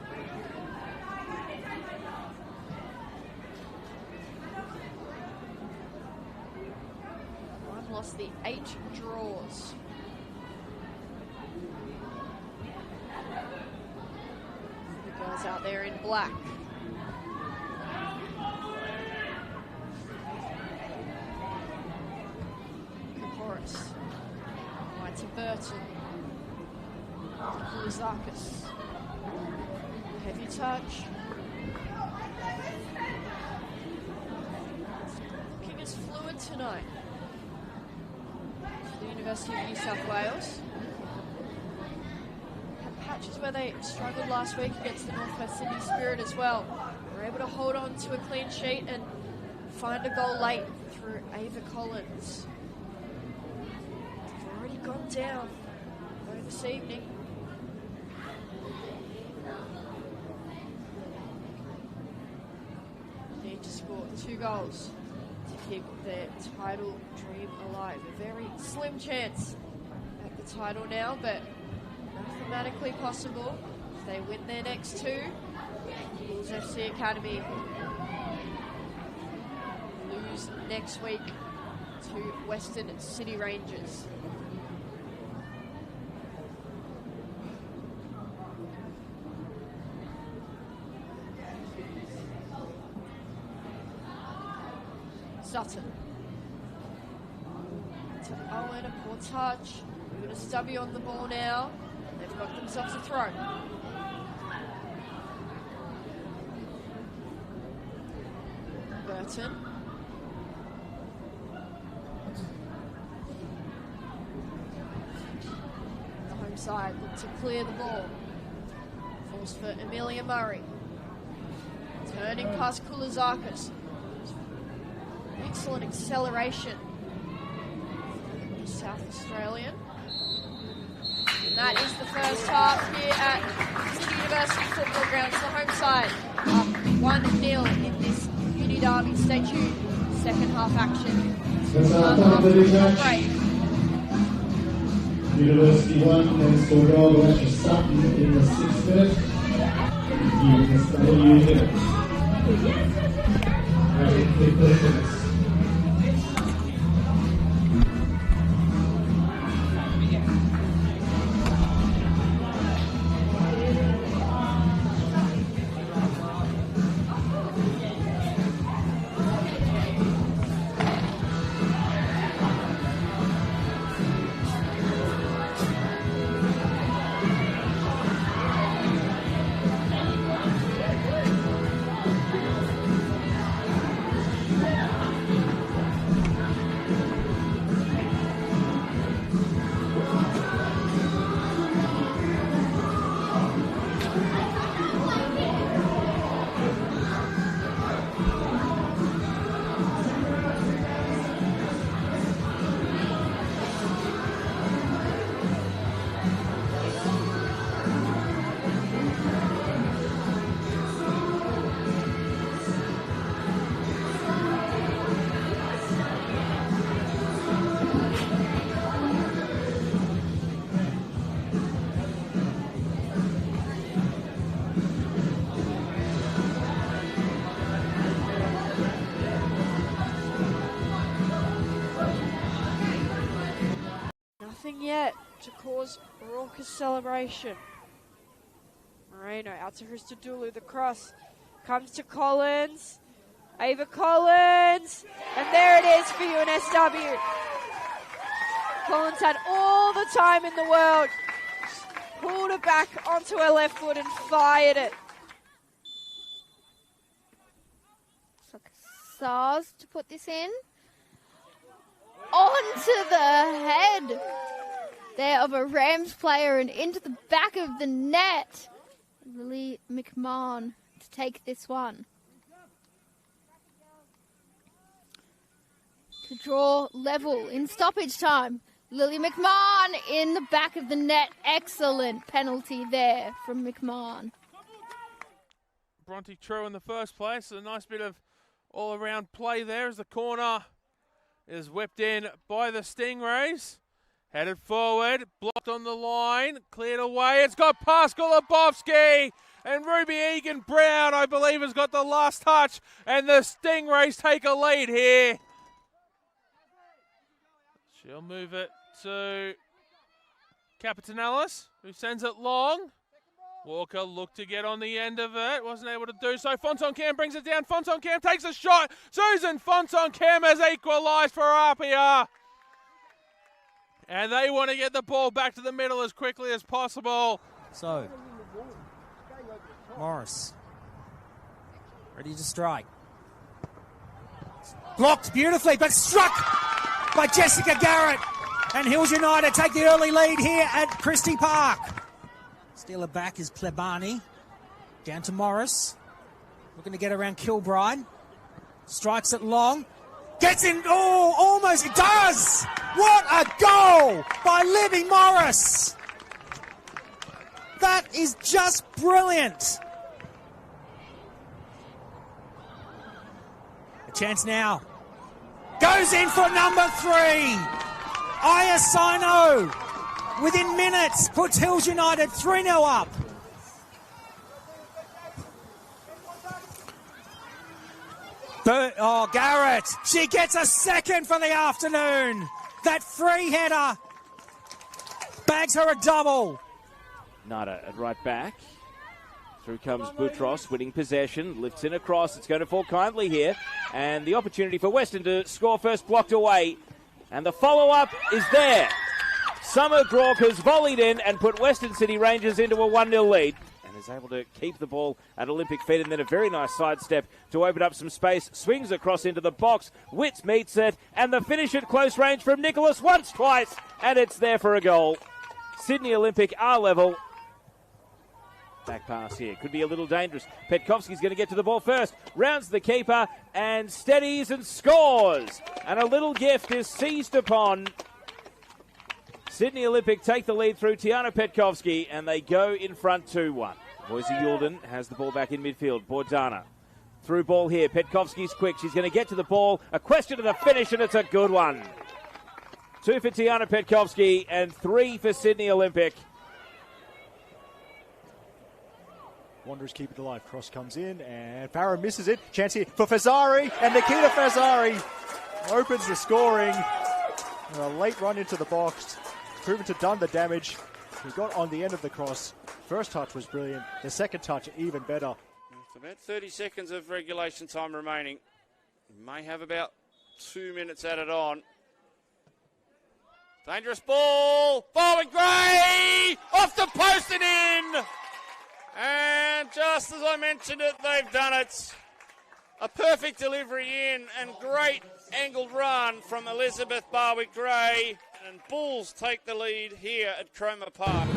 Speaker 2: One loss, the 8 draws. Girls out there in black. Kaporis. Right to Burton. Luzakis. Heavy touch. Looking as fluid tonight. The University of New South Wales. Patches where they struggled last week against the Northwest Sydney Spirit as well. Were able to hold on to a clean sheet and find a goal late through Ava Collins. They've already gone down this evening. Need to score 2 goals to keep their title dream alive. A very slim chance at the title now, but mathematically possible if they win their next 2. Bulls FC Academy lose next week to Western City Rangers. Sutton to Owen, a poor touch. UNSW on the ball now. They've got themselves a throw. Burton. The home side look to clear the ball. Force for Amelia Murray. Turning past Kulizakis. Excellent acceleration. The South Australian. And that is the first half here at Sydney University Football Grounds, the home side. Up 1-0 in this uni derby. Stay tuned. Second half action. Break.
Speaker 3: University 1 then scored all the extra Sutton in the 6th minute. UNSW hit. Right, 15 minutes.
Speaker 2: yet to cause raucous celebration. Moreno out to Christodoulou. The cross comes to Collins. Ava Collins. And there it is for UNSW. Collins had all the time in the world. Pulled it back onto her left foot and fired it.
Speaker 4: SARS to put this in. Onto the head there of a Rams player and into the back of the net. Lily McMahon to take this one. To draw level in stoppage time. Lily McMahon in the back of the net. Excellent penalty there from McMahon.
Speaker 5: Bronte True in the first place. A nice bit of all-around play there as the corner is whipped in by the Stingrays. Headed forward, blocked on the line, cleared away. It's got Pascal Lebowski, and Ruby Egan-Brown, I believe, has got the last touch, and the Stingrays take a lead here. She'll move it to Capitanelis, who sends it long. Walker looked to get on the end of it, wasn't able to do so. Fontaine-Cam brings it down. Fontaine-Cam takes a shot. Susan Fontaine-Cam has equalised for RPR. And they want to get the ball back to the middle as quickly as possible.
Speaker 6: So, Morris, ready to strike. Blocked beautifully, but struck by Jessica Garrett. And Hills United take the early lead here at Christie Park. Stealer back is Plebani. Down to Morris. Looking to get around Kilbride. Strikes it long. Gets in. Oh, almost. It does. What a goal by Libby Morris. That is just brilliant. A chance now. Goes in for number 3. Aya Sino, within minutes, puts Hills United 3-0 up. Garrett, she gets a second for the afternoon. That free header bags her a double.
Speaker 7: Nada at right back. Through comes Boutros, winning possession, lifts in across. It's going to fall kindly here. And the opportunity for Western to score first blocked away. And the follow-up is there. Summer Grauke has volleyed in and put Western City Rangers into a 1-0 lead. And is able to keep the ball at Olympic feet, and then a very nice sidestep to open up some space. Swings across into the box. Witts meets it. And the finish at close range from Nicholas once, twice. And it's there for a goal. Sydney Olympic are level. Back pass here. Could be a little dangerous. Petkovski's going to get to the ball first. Rounds the keeper and steadies and scores. And a little gift is seized upon. Sydney Olympic take the lead through Tiana Petkovski, and they go in front 2-1. Boise Yulden has the ball back in midfield. Bordana. Through ball here. Petkovski's quick. She's going to get to the ball. A question of the finish, and it's a good one. 2 for Tiana Petkovski and 3 for Sydney Olympic.
Speaker 8: Wanderers keep it alive. Cross comes in and Farah misses it. Chance here for Fazzari, and Nikita Fazzari opens the scoring. And a late run into the box, proven to done the damage. He got on the end of the cross. First touch was brilliant. The second touch even better.
Speaker 9: It's about 30 seconds of regulation time remaining. We may have about 2 minutes added on. Dangerous ball. Bowen Gray off the post and in. And just as I mentioned it, they've done it. A perfect delivery in and great angled run from Elizabeth Barwick-Gray. And Bulls take the lead here at Cromer Park.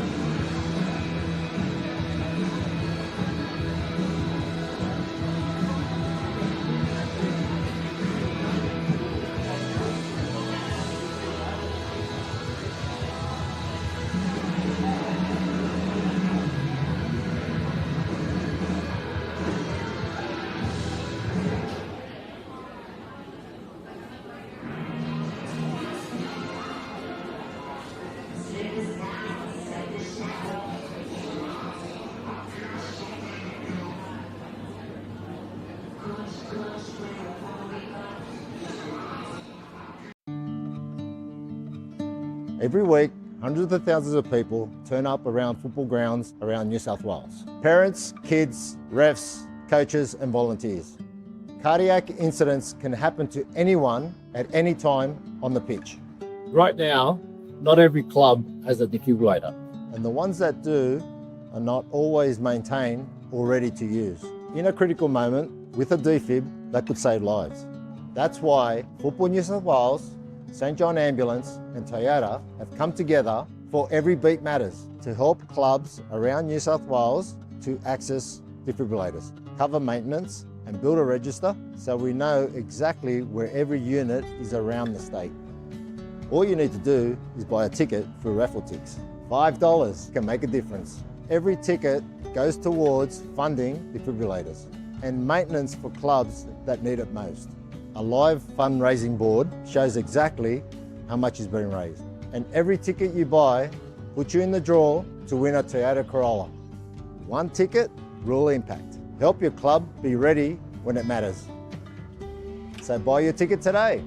Speaker 10: Every week, Hundreds of thousands of people turn up around football grounds around New South Wales. Parents, kids, refs, coaches and volunteers. Cardiac incidents can happen to anyone at any time on the pitch.
Speaker 11: Right now, not every club has a defibrillator.
Speaker 10: And the ones that do are not always maintained or ready to use. In a critical moment, with a defib, that could save lives. That's why Football New South Wales, St John Ambulance and Toyota have come together for Every Beat Matters to help clubs around New South Wales to access defibrillators, cover maintenance and build a register so we know exactly where every unit is around the state. All you need to do is buy a ticket through raffle ticks. $5 can make a difference. Every ticket goes towards funding defibrillators and maintenance for clubs that need it most. A live fundraising board shows exactly how much is being raised. And every ticket you buy puts you in the draw to win a Toyota Corolla. One ticket, real impact. Help your club be ready when it matters. So buy your ticket today.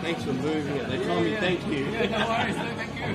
Speaker 1: Thanks for moving it. They told me thank you.
Speaker 12: Yeah, no worries. No, thank you.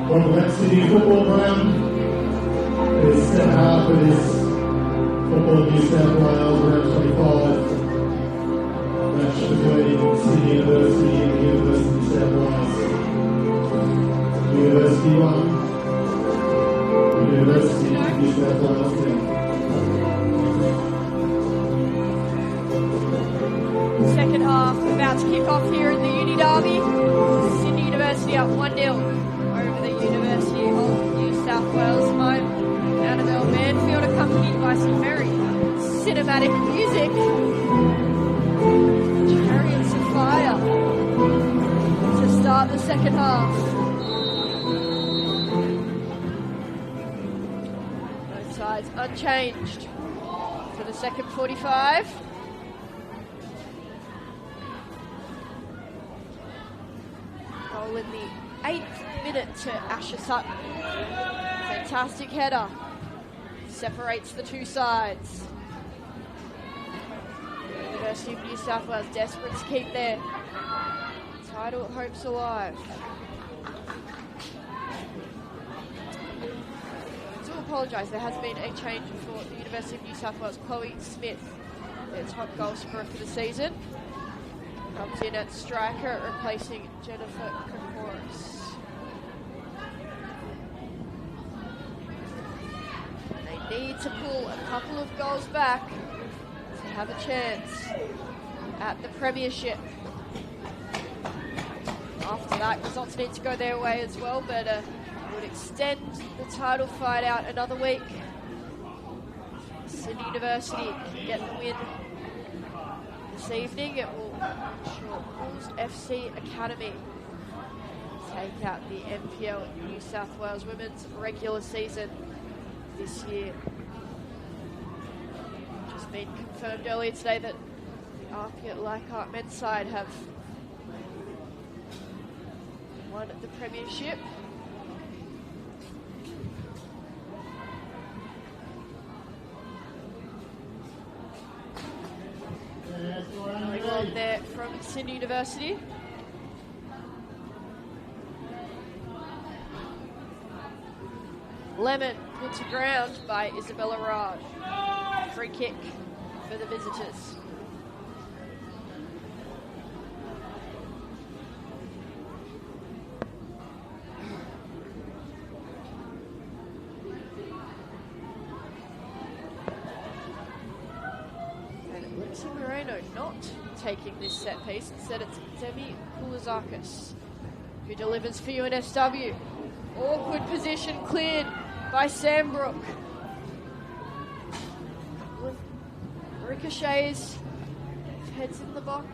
Speaker 3: From Black City Football Ground, the second half of this Football New South Wales round 25 match between Sydney University and the University of New South Wales. University 1, University of New South Wales 10.
Speaker 2: Second half about to kick off here in the Uni Derby. Sydney University up 1-0 over the University of New South Wales home. Annabelle Manfield accompanied by some very cinematic music. Chariots of Fire to start the second half. sides unchanged for the second 45. Goal in the 8th minute to Asher Sutton. Fantastic header. Separates the two sides. University of New South Wales desperate to keep their title hopes alive. I do apologise, there has been a change for the University of New South Wales. Chloe Smith, their top goal scorer for the season, comes in at striker, replacing Jennifer Kokoris. They need to pull a couple of goals back to have a chance at the premiership. After that, results need to go their way as well, but would extend the title fight out another week. Sydney University can get the win this evening. It will ensure Bulls FC Academy take out the NPL New South Wales women's regular season this year. Just been confirmed earlier today that the Arpiat Leichhardt men's side have won the premiership. Going on there from Sydney University. Lemon put to ground by Isabella Raj. Free kick for the visitors. Moreno not taking this set piece. Instead, it's Demi Koulazakis who delivers for UNSW. Awkward position cleared by Sambrook. Ricochets, heads in the box.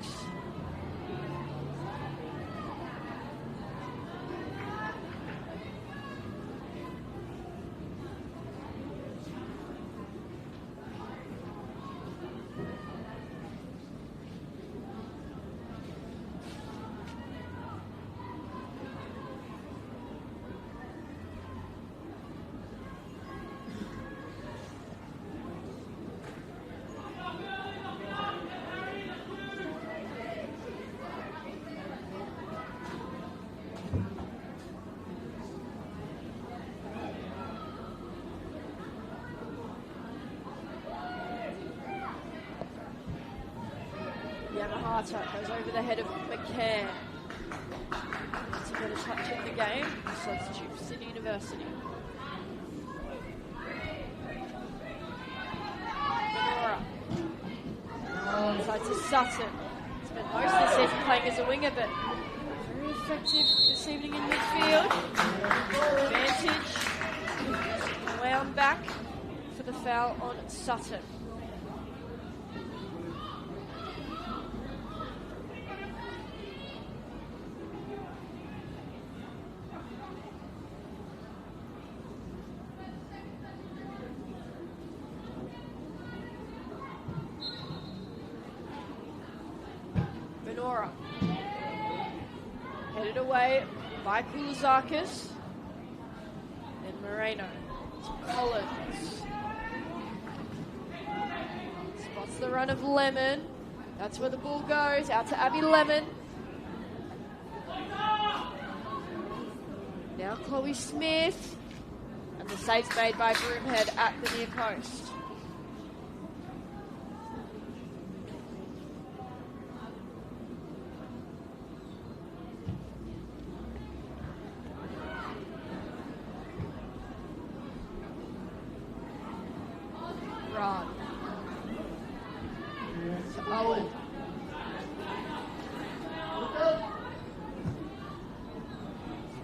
Speaker 2: Goes over the head of McCann. To get a touch in the game. Substitute for Sydney University. Benora. Inside to Sutton. Spent most of the season playing as a winger, but very effective this evening in midfield. Advantage. Wound back for the foul on Sutton. Headed away by Koulazakis. And Moreno to Collins. Spots the run of Lemon. That's where the ball goes. Out to Abby Lemon. Now Chloe Smith. And the save's made by Broomhead at the near post. Rod. To Owen.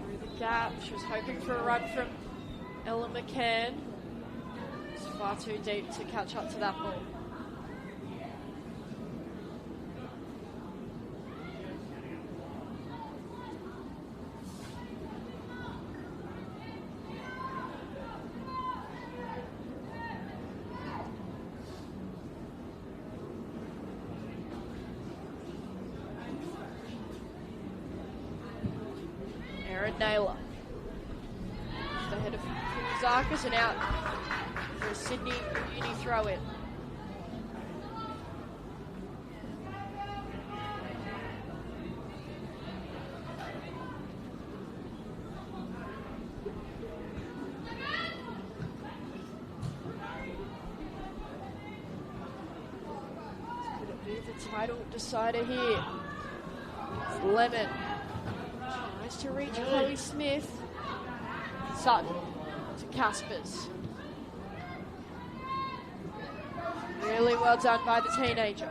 Speaker 2: Through the gap. She was hoping for a run from Ella McCann. It's far too deep to catch up to that ball. and Naylor. Just ahead of Zarkas and out for a Sydney Uni throw-in. The title decider here. It's Lemon. Tries to reach Chloe Smith. Sutton to Caspers. Really well done by the teenager.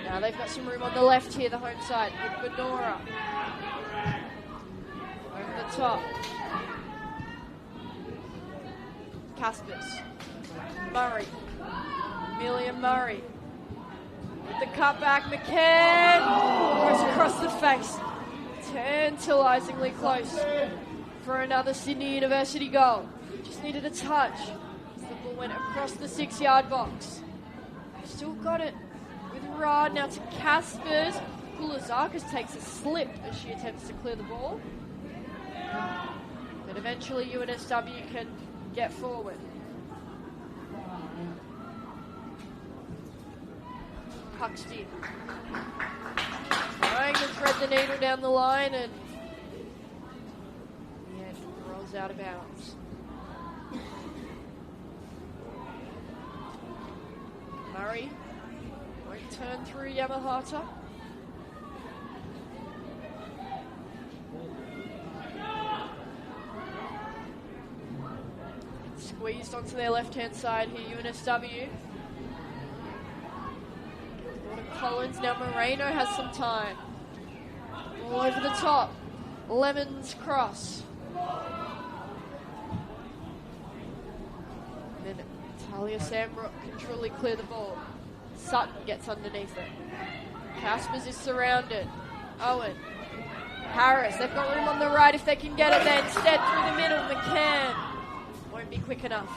Speaker 2: Now they've got some room on the left here, the home side, with Benora. Over the top. Caspers. Murray. Amelia Murray. With the cutback, McCann goes across the face. Tantalisingly close for another Sydney University goal. Just needed a touch as the ball went across the 6-yard box. They've still got it with Rod now to Caspers. Kulazakis takes a slip as she attempts to clear the ball. But eventually UNSW can get forward. Huxty trying to thread the needle down the line and in the end rolls out of bounds. Murray won't turn through Yamahata. Squeezed onto their left-hand side here, UNSW. Collins, now Moreno has some time. All over the top. Lemons cross. And then Talia Sambrook can truly clear the ball. Sutton gets underneath it. Caspers is surrounded. Owen. Harris, they've got room on the right if they can get it there. Instead, through the middle, McCann. Won't be quick enough.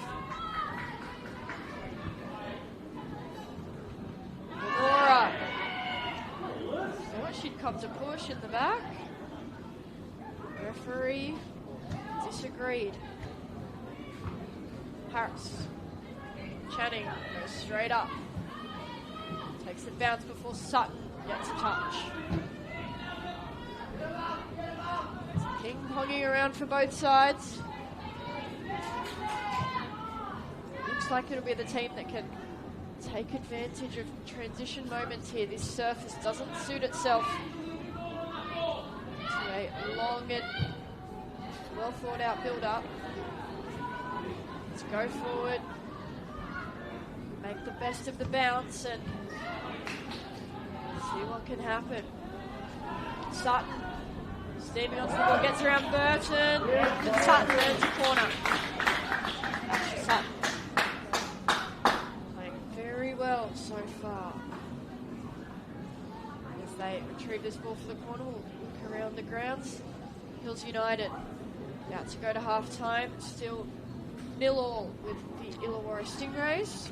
Speaker 2: Laura. Thought she'd come to push in the back. Referee disagreed. Harris. Channing goes straight up. Takes the bounce before Sutton gets a touch. Ping-ponging around for both sides. Looks like it'll be the team that can take advantage of transition moments here. This surface doesn't suit itself to a long and well thought out build up. Let's go forward, make the best of the bounce and see what can happen. Sutton steaming onto the ball, gets around Burton, and Sutton earns a corner. Sutton well so far. As they retrieve this ball for the corner, we'll look around the grounds. Hills United about to go to half time. Still 0-0 with the Illawarra Stingrays.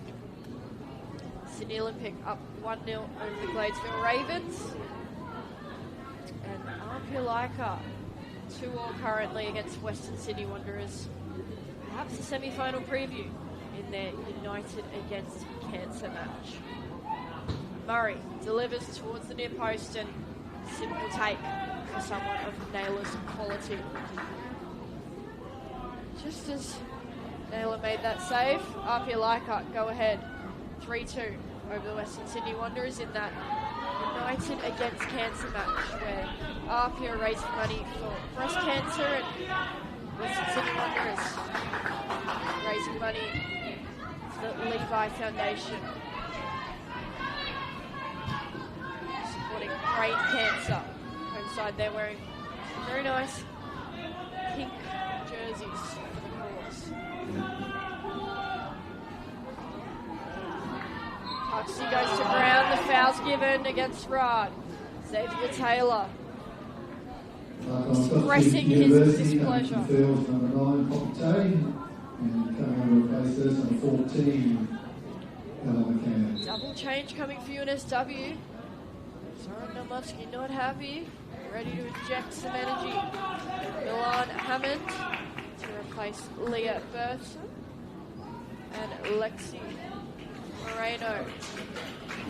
Speaker 2: Sydney Olympic up 1-0 over the Gladesville Ravens. And Arpilika 2-2 currently against Western Sydney Wanderers. Perhaps a semi-final preview in their United against Cancer match. Murray delivers towards the near post and simple take for someone of Naylor's quality. Just as Naylor made that save, Arpia Leichhardt go ahead 3-2 over the Western Sydney Wanderers in that United against Cancer match where Arpia raised money for breast cancer and Western Sydney Wanderers raising money the Levi Foundation, supporting brain cancer. Home side, they're wearing very nice pink jerseys for the cause. Huxley goes to ground, the foul's given against Rod. Xavier Taylor expressing his displeasure.
Speaker 3: And
Speaker 2: Double change coming for UNSW. Zoran Nomovsky not happy. ready to inject some energy. Milan Hammond to replace Leah Burson. And Lexi Moreno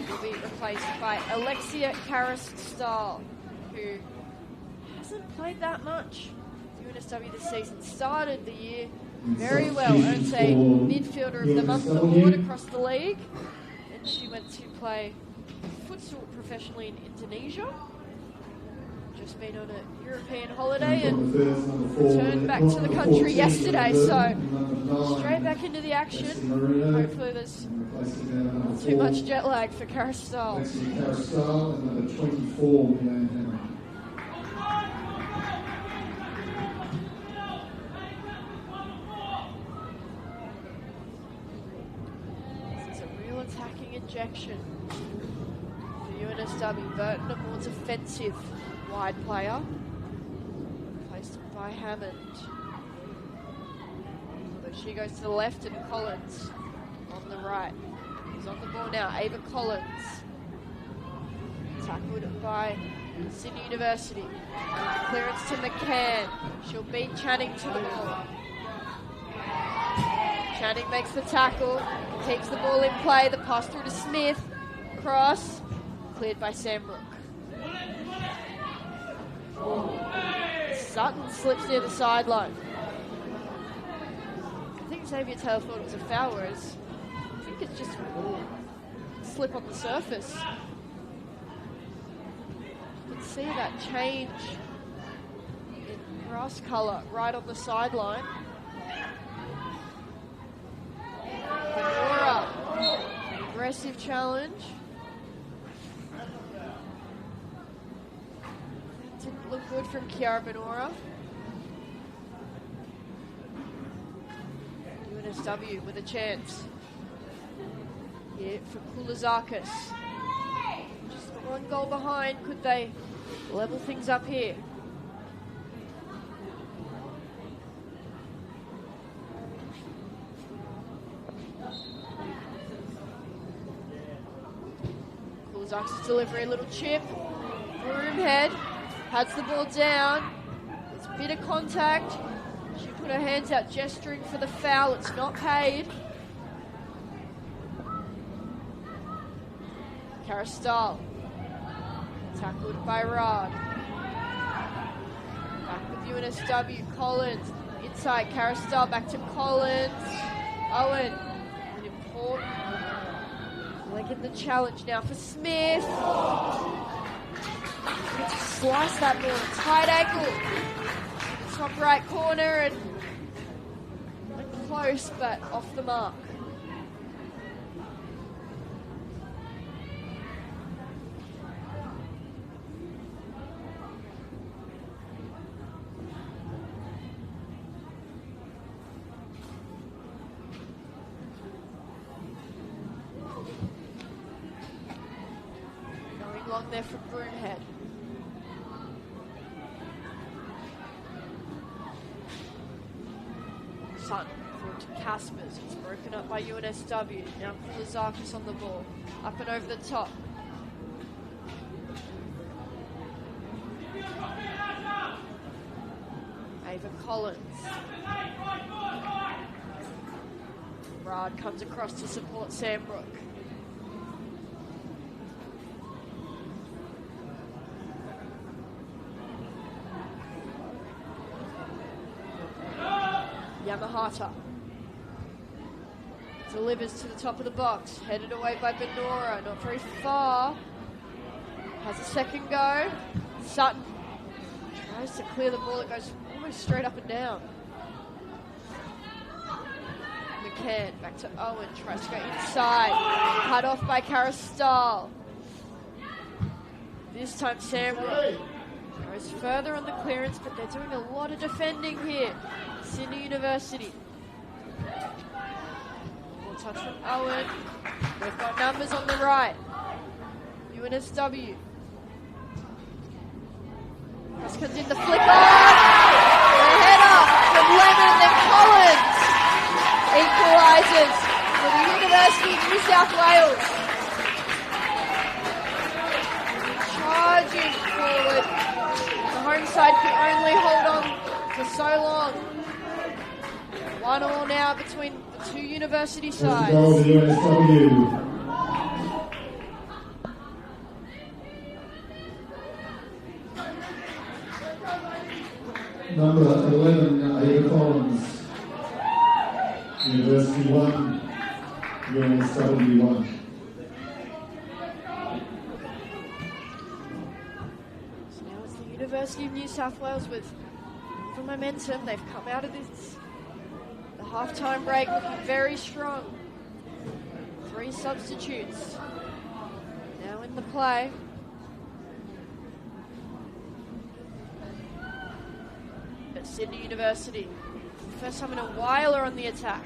Speaker 2: will be replaced by Alexia Karras-Stahl, who hasn't played that much. UNSW this season started the year very well, earns a midfielder of the month award across the league, and she went to play futsal professionally in Indonesia. Just been on a European holiday and returned back to the country yesterday, so straight back into the action. Hopefully there's not too much jet lag for Karras-Stahl.
Speaker 3: Karras-Stahl and number 24, Milan Hammond.
Speaker 2: This is a real attacking injection for UNSW. Burton, a more defensive wide player, placed by Hammond. Although she goes to the left and Collins on the right. He's on the ball now, Ava Collins. Tackled by Sydney University. Clearance to McCann. She'll beat Channing to the ball. Channing makes the tackle, keeps the ball in play. The pass through to Smith. Cross, cleared by Sambrook. Sutton slips near the sideline. I think Xavier Taylor thought it was a foul, whereas I think it's just a slip on the surface. You can see that change in grass colour right on the sideline. Benora, aggressive challenge. Didn't look good from Kiara Benora. UNSW with a chance here for Koulazakis. Just one goal behind. Could they level things up here? Koulazakis' delivery, a little chip. Broomhead has the ball down. There's a bit of contact. She put her hands out gesturing for the foul. It's not paid. Karras-Stahl. Tackled by Rod. Back with UNSW. Collins. Inside Karras-Stahl. Back to Collins. Owen. An important leg in the challenge now for Smith. Slice that ball. Tight angle. Top right corner and close but off the mark. Going long there for Broomhead. Sutton forward to Caspers. It's broken up by UNSW. Now Koulazakis on the ball. Up and over the top. Ava Collins. Rod comes across to support Sambrook. Yamahata delivers to the top of the box, headed away by Benora, not very far. Has a second go. Sutton tries to clear the ball, it goes almost straight up and down. McCann back to Owen, tries to go inside, cut off by Karras-Stahl. This time Sambrook goes further on the clearance, but they're doing a lot of defending here. Sydney University. Ball touch from Owen. They've got numbers on the right. UNSW. Cross comes in, the flick on. The header from Lennon, then Collins equalises for the University of New South Wales. Charging forward home side could only hold on for so long. 1-1 now between the two university sides.
Speaker 3: Let's go, the UNSW. Number 11, Ada Collins. University 1, UNSW 1.
Speaker 2: So now it's the University of New South Wales with the momentum. They've come out of the half-time break looking very strong. 3 substitutes now in the play. But Sydney University, first time in a while, are on the attack.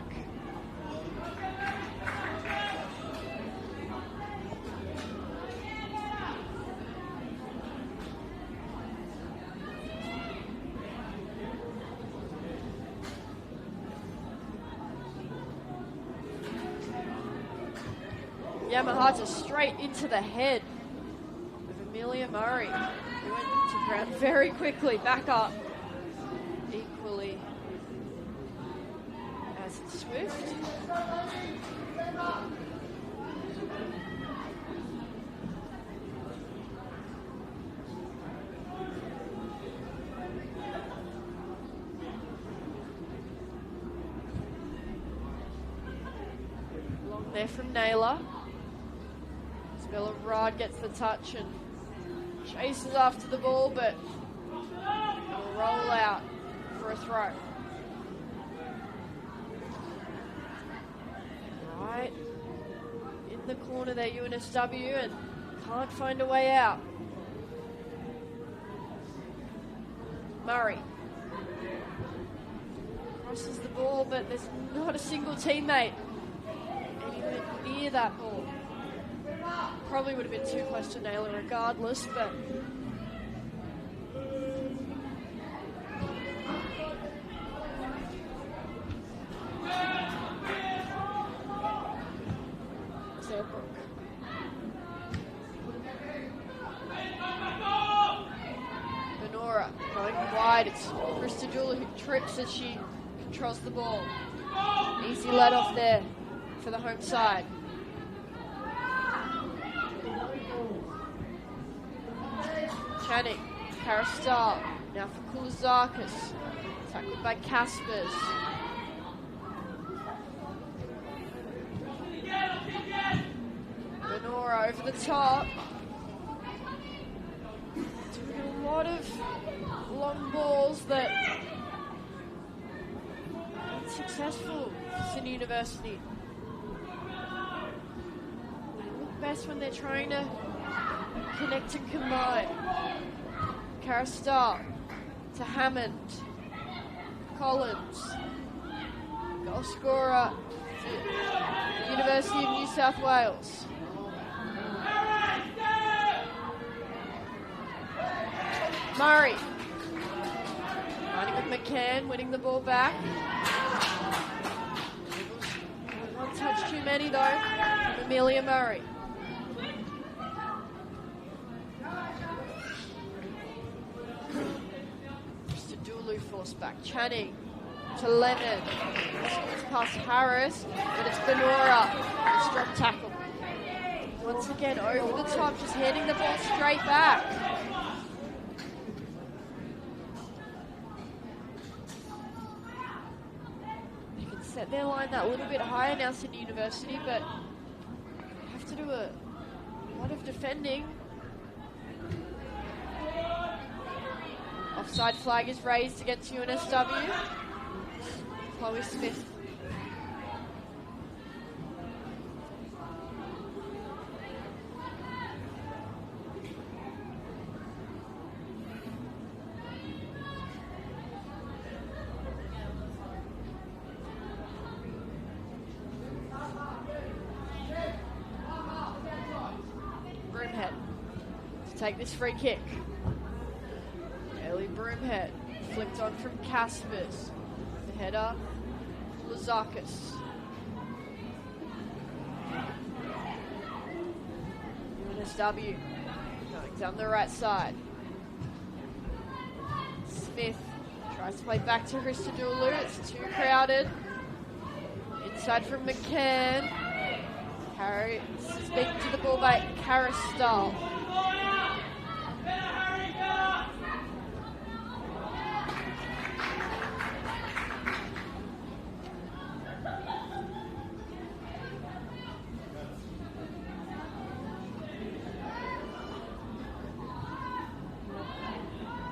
Speaker 2: Yamahata straight into the head of Amelia Murray, who went to ground very quickly, back up equally as Swift. Long there from Naylor. Bella Rod gets the touch and chases after the ball, but it'll roll out for a throw. Right in the corner there, UNSW, and can't find a way out. Murray crosses the ball, but there's not a single teammate anywhere near that ball. Probably would have been too close to Naylor regardless, but Zebrook. Benora going wide. It's Krista Jewell who trips as she controls the ball. Easy let off there for the home side. Channing, Karastal, now for Kulizakis, tackled by Kaspers. Benora over the top. Doing a lot of long balls that aren't successful for Sydney University. They look best when they're trying to connect and combine. Karastal to Hammond. Collins. Goal scorer for University of New South Wales. Murray. Running with McCann, winning the ball back. One touch too many though from Amelia Murray. Force back. Channing to Lennon. It's past Harris, but it's Benora. Strong tackle. Once again, over the top, just handing the ball straight back. You can set their line that little bit higher now, Sydney University, but they have to do a lot of defending. Offside flag is raised against UNSW. Chloe Smith. Broomhead to take this free kick. Broomhead flicked on from Kaspers. The header, Lazakis. UNSW going down the right side. Smith tries to play back to Christodoulou. It's too crowded. Inside from McCann. Harry speaking to the ball by Caristal.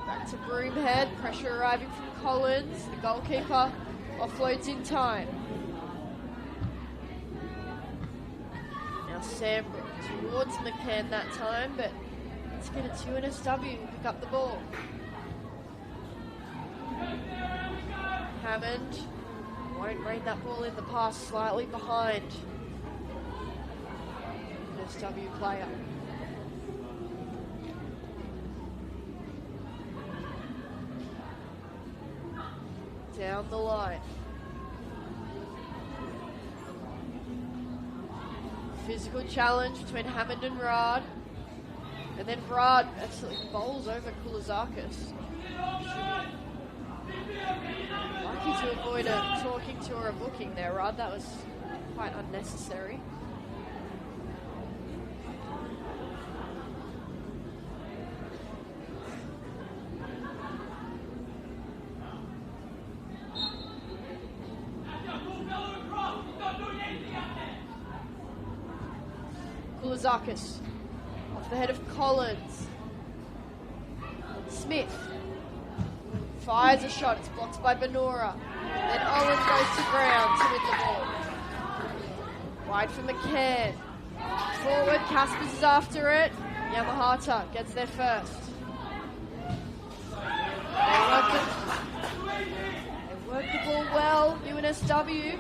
Speaker 2: Back to Broomhead. Pressure arriving from Collins. The goalkeeper offloads in time. Now Sambrook towards McCann that time, but let's get it to NSW and pick up the ball. Hammond won't bring that ball in, the pass slightly behind. NSW player. Down the line. Physical challenge between Hammond and Rad. And then Rad absolutely bowls over Kulizakis. Lucky to avoid a talking to or a booking there, Rad. That was quite unnecessary. Kulizakis off the head of Collins. Smith fires a shot. It's blocked by Benora. Then Owen goes to ground to win the ball. Wide for McCann. Forward, Caspers is after it. Yamahata gets there first. They work the ball well. UNSW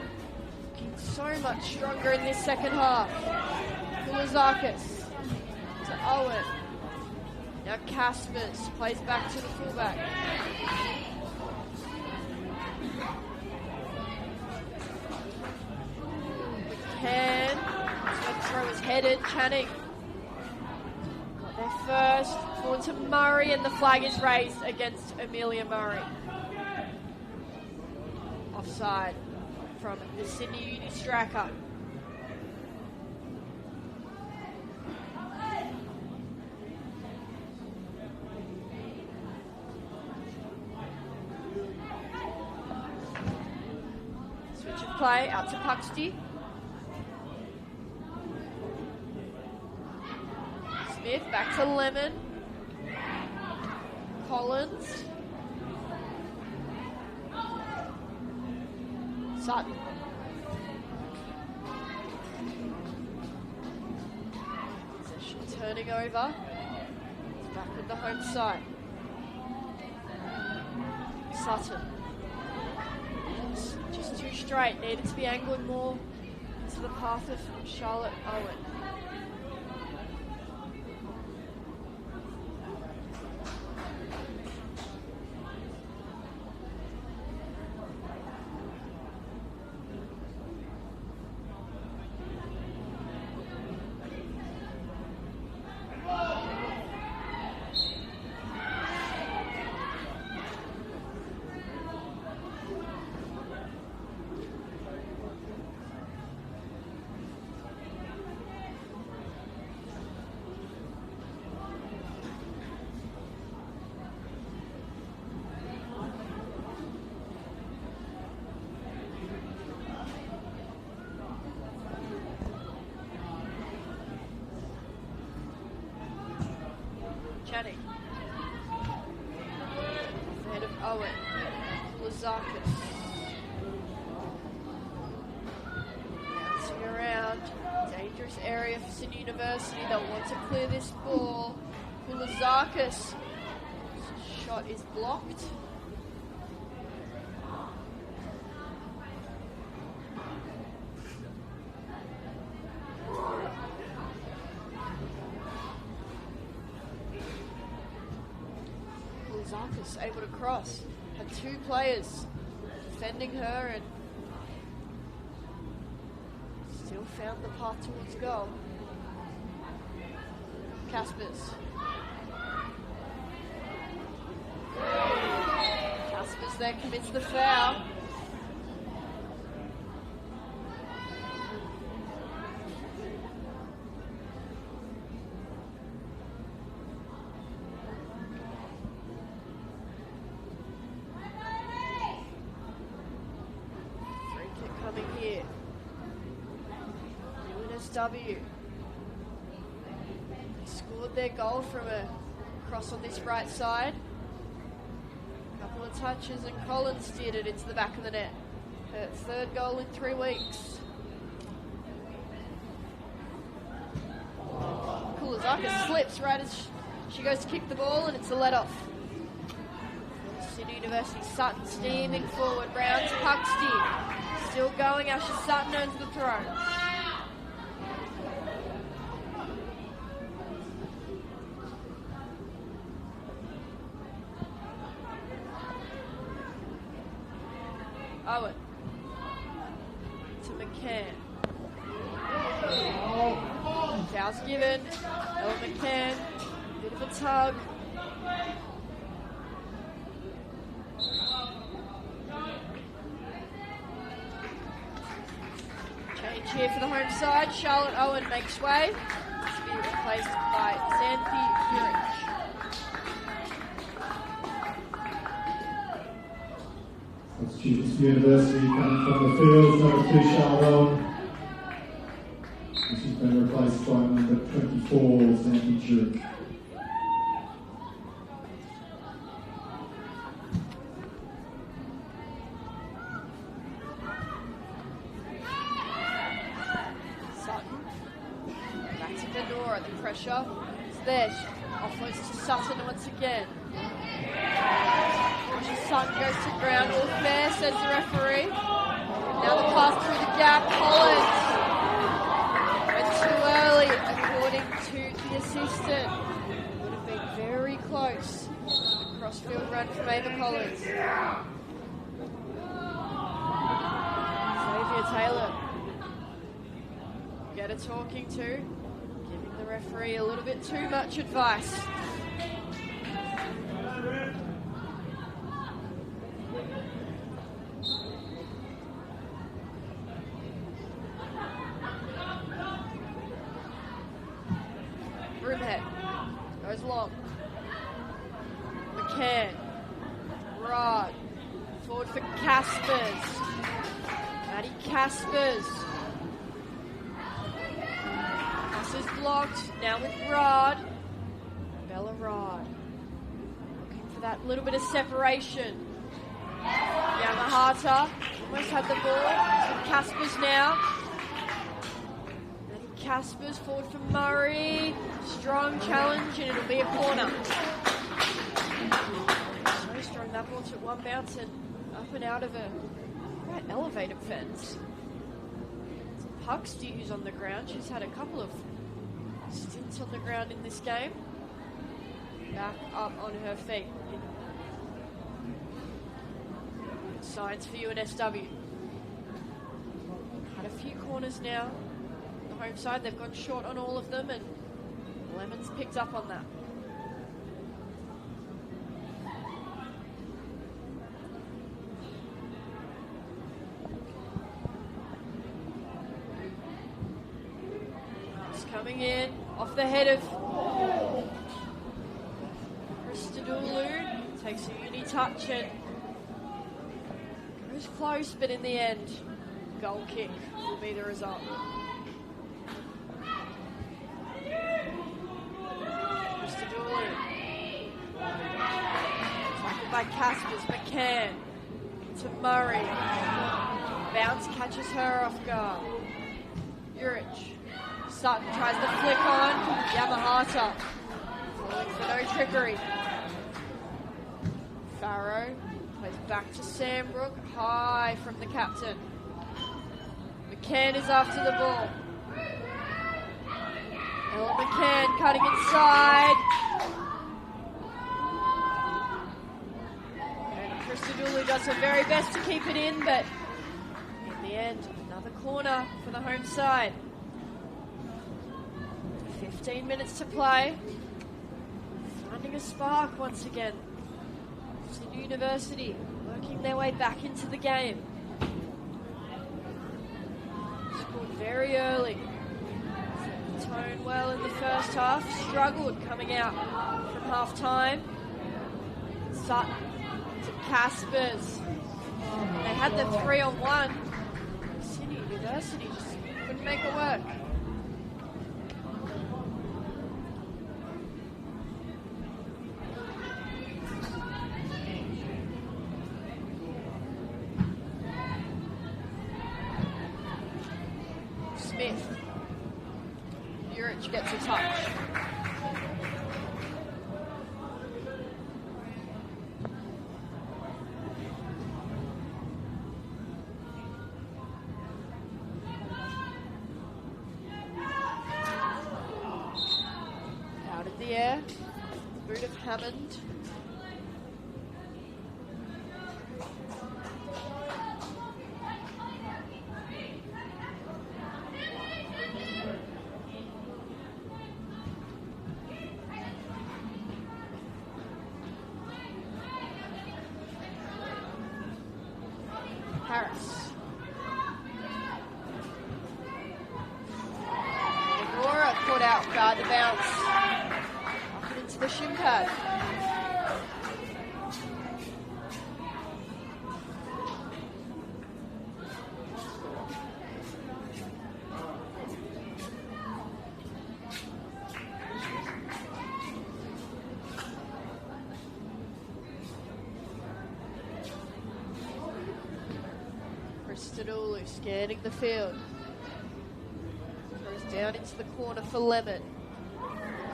Speaker 2: looking so much stronger in this second half. Kulizakis to Owen. Now Caspers plays back to the fullback. McCann. The throw is headed. Channing got there first. Forward to Murray, and the flag is raised against Amelia Murray. Offside from the Sydney Uni striker. Play out to Puxty. Smith back to Lemon. Collins. Sutton. Possession turning over. He's back with the home side. Sutton. Just too straight, needed to be angling more into the path of Charlotte Owen. Channing. Ahead of Owen. Lazakis. Bouncing around. Dangerous area for Sydney University. They'll want to clear this ball. Kulizakis. Shot is blocked. Kulizakis able to cross. Had two players defending her and still found the path towards goal. Caspers. there, commits the foul. Free kick coming here. UNSW. Scored their goal from a cross on this right side. Couple of touches and Collins steered it into the back of the net. Her third goal in 3 weeks. Kulizaka slips right as she goes to kick the ball, and it's a let-off. City University, Sutton steaming forward. Brown to Puxty. Still going. Asher Sutton earns the throw. Owen to McCann. Foul's given. Owen McCann, bit of a tug. Change here for the home side. Charlotte Owen makes way to be replaced by Xanthi Urich.
Speaker 3: Massachusetts University coming from the field, number 2, Charlotte Owen. She's been replaced by number 24, Xanthi Urich.
Speaker 2: Sutton. Back to Benora. The pressure is there. Offloads to Sutton once again. Sutton goes to ground. All fair, says the referee. Now the pass through the gap. Collins. Went too early, according to the assistant. Would have been very close. The crossfield run from Ava Collins. Xavier Taylor. Get a talking to. Giving the referee a little bit too much advice. Broomhead goes long. McCann. Rod. Forward for Caspers. Maddie Caspers. Pass is blocked. Now with Rod. Bella Rod. Looking for that little bit of separation. Yamahata almost had the ball. Caspers now. Caspers forward for Murray. Strong challenge, and it'll be a corner. So strong, that ball took one bounce and up and out of a quite elevated fence. It's Puxty who's on the ground. She's had a couple of stints on the ground in this game. Back up on her feet. Good signs for UNSW. Had a few corners now. Home side, they've gone short on all of them, and Lemons picked up on that. It's coming in off the head of Christodoulou. Takes a uni touch and goes close, but in the end, goal kick will be the result. By Caspers, McCann to Murray. Bounce catches her off guard. Urich. Sutton tries the flick on. Yamahata falling for no trickery. Farrow plays back to Sambrook. High from the captain. McCann is after the ball. Ella McCann cutting inside. Christodoulou does her very best to keep it in, but in the end, another corner for the home side. 15 minutes to play. Finding a spark once again. Sydney University working their way back into the game. Scored very early. Set the tone well in the first half. Struggled coming out from half time. Sutton to Caspers. They had the 3-on-1. Sydney University just couldn't make it work. Smith. Urich gets a touch. Out of the air. Boot of Hammond. Harris. Aurora caught out guard the bounce. Up and into the shin pad. Christodoulou scanning the field. Throws down into the corner for Lemon.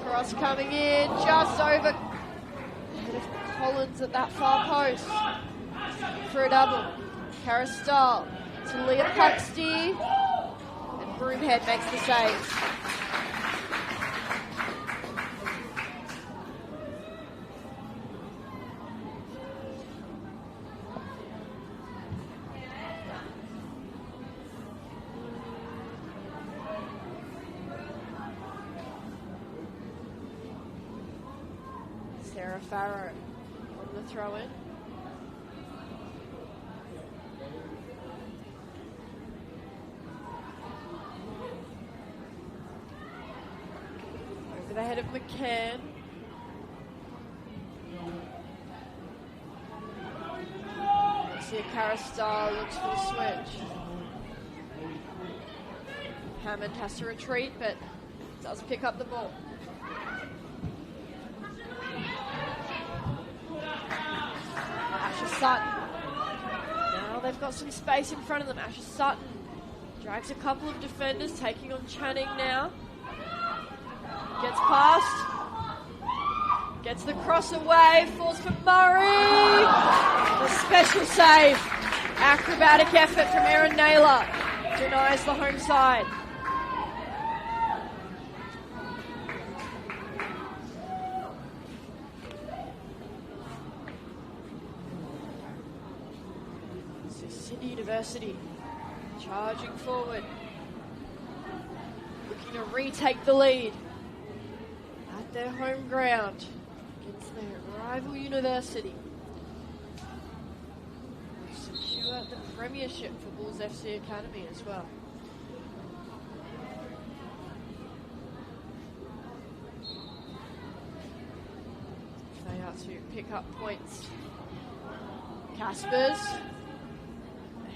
Speaker 2: Cross coming in, just over ahead of Collins at that far post. For a double. Caristal to Leah Puxty. And Broomhead makes the save. Sarah Farrow on the throw-in. Over the head of McCann. See Caristal looks for the switch. Hammond has to retreat, but does pick up the ball. Asher Sutton. Now they've got some space in front of them. Asher Sutton drags a couple of defenders, taking on Channing now. Gets past. Gets the cross away. Falls for Murray. The special save. Acrobatic effort from Erin Naylor. Denies the home side. Sydney University charging forward, looking to retake the lead at their home ground against their rival university. Secure the premiership for Bulls FC Academy as well. They are to pick up points. Caspers.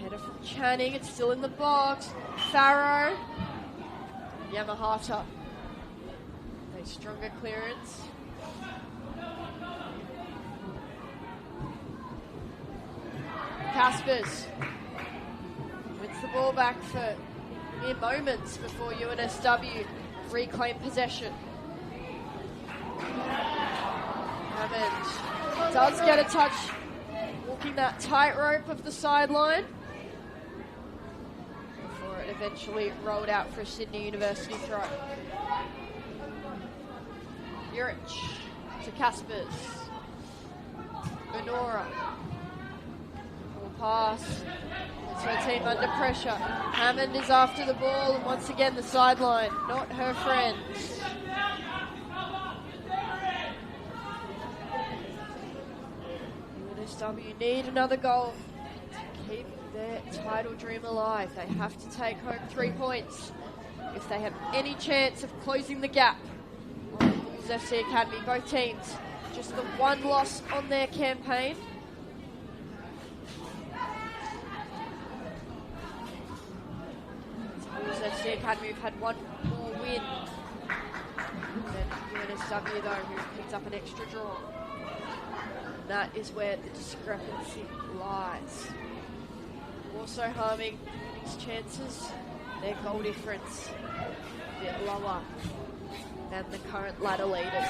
Speaker 2: Header from Channing, it's still in the box. Farrow. Yamahata. A stronger clearance. Caspers wins the ball back for mere moments before UNSW reclaim possession. Hammond does get a touch, walking that tightrope of the sideline. Eventually rolled out for a Sydney University throw. Urich to Caspers. Benora. Full pass. Puts her team under pressure. Hammond is after the ball, and once again the sideline, not her friend. UNSW need another goal to keep their title dream alive. They have to take home 3 points if they have any chance of closing the gap on the Bulls FC Academy. Both teams just the one loss on their campaign. Bulls FC Academy have had one more win than UNSW though, who picked up an extra draw. And that is where the discrepancy lies. Also harming these chances, their goal difference a bit lower than the current ladder leaders.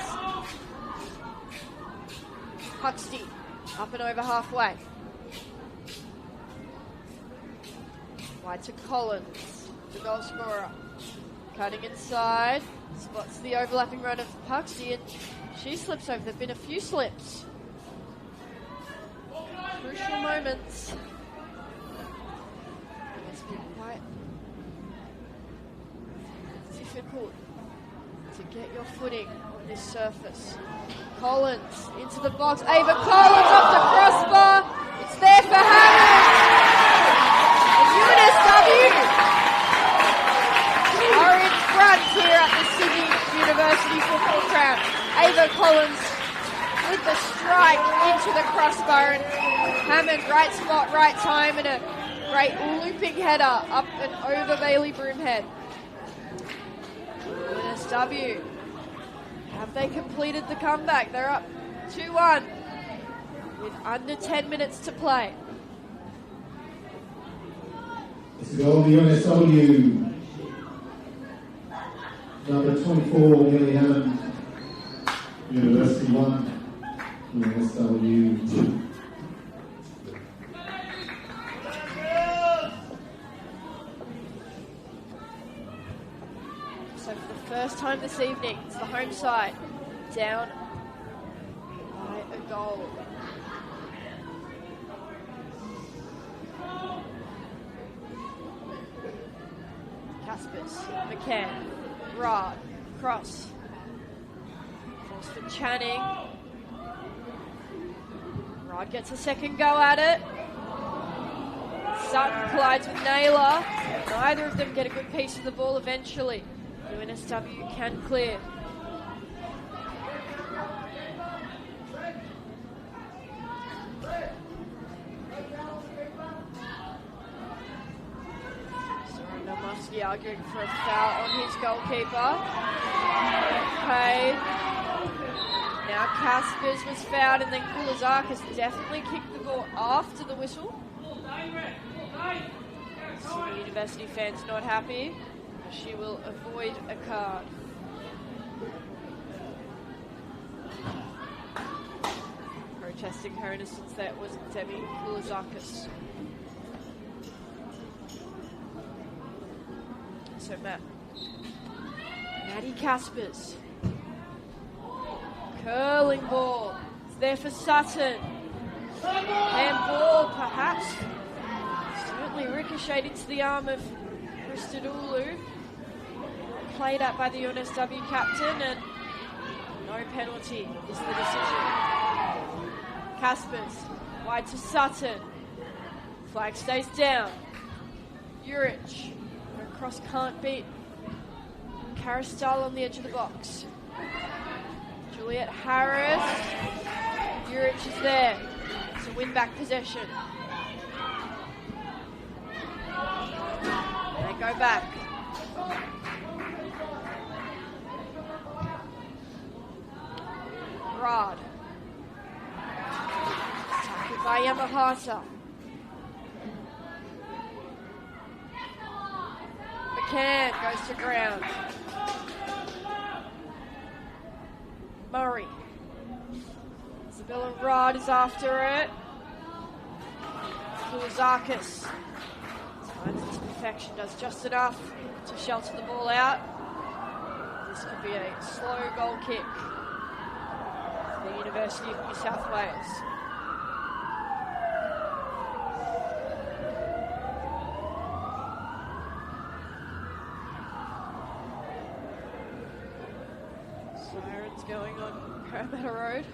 Speaker 2: Huxty up and over halfway. Wide to Collins, the goal scorer. Cutting inside, spots the overlapping run of Huxty and she slips over. There have been a few slips. Crucial moments. It's been quite difficult to get your footing on this surface. Collins into the box. Ava Collins off the crossbar. It's there for Hammond. And UNSW are in front here at the Sydney University football ground. Ava Collins with the strike into the crossbar, and Hammond, right spot, right time, and a great looping header up and over Bailey Broomhead. UNSW, have they completed the comeback? They're up 2-1 with under 10 minutes to play.
Speaker 3: It's a goal of the UNSW. Number 24, Millie Hammond. University 1, UNSW 2.
Speaker 2: So for the first time this evening, it's the home side down by a goal. Caspers, McCann, Rod, cross. Falls for Channing. Rod gets a second go at it. Sutton collides with Naylor. Neither of them get a good piece of the ball eventually. UNSW can clear. Muskie arguing for a foul on his goalkeeper. Okay. Now Caspers was fouled, and then Kulazakis definitely kicked the ball after the whistle. Sydney University fans not happy. She will avoid a card. Protesting her innocence there was Demi Kulazakis. So Maddie Caspers. Curling ball. It's there for Sutton. Handball, perhaps. Certainly ricocheted into the arm of Christodoulou. Played at by the UNSW captain, and no penalty is the decision. Caspers, wide to Sutton. Flag stays down. Urich. Cross can't beat Caristal on the edge of the box. Juliet Harris. Urich is there to win back possession. They go back. Rod. Tackled by Yamahata. McCann goes to ground. Murray. Isabella Rod is after it. Kulazakis times it to perfection, does just enough to shelter the ball out. This could be a slow goal kick for the University of New South Wales. Sirens going on Parramatta Road.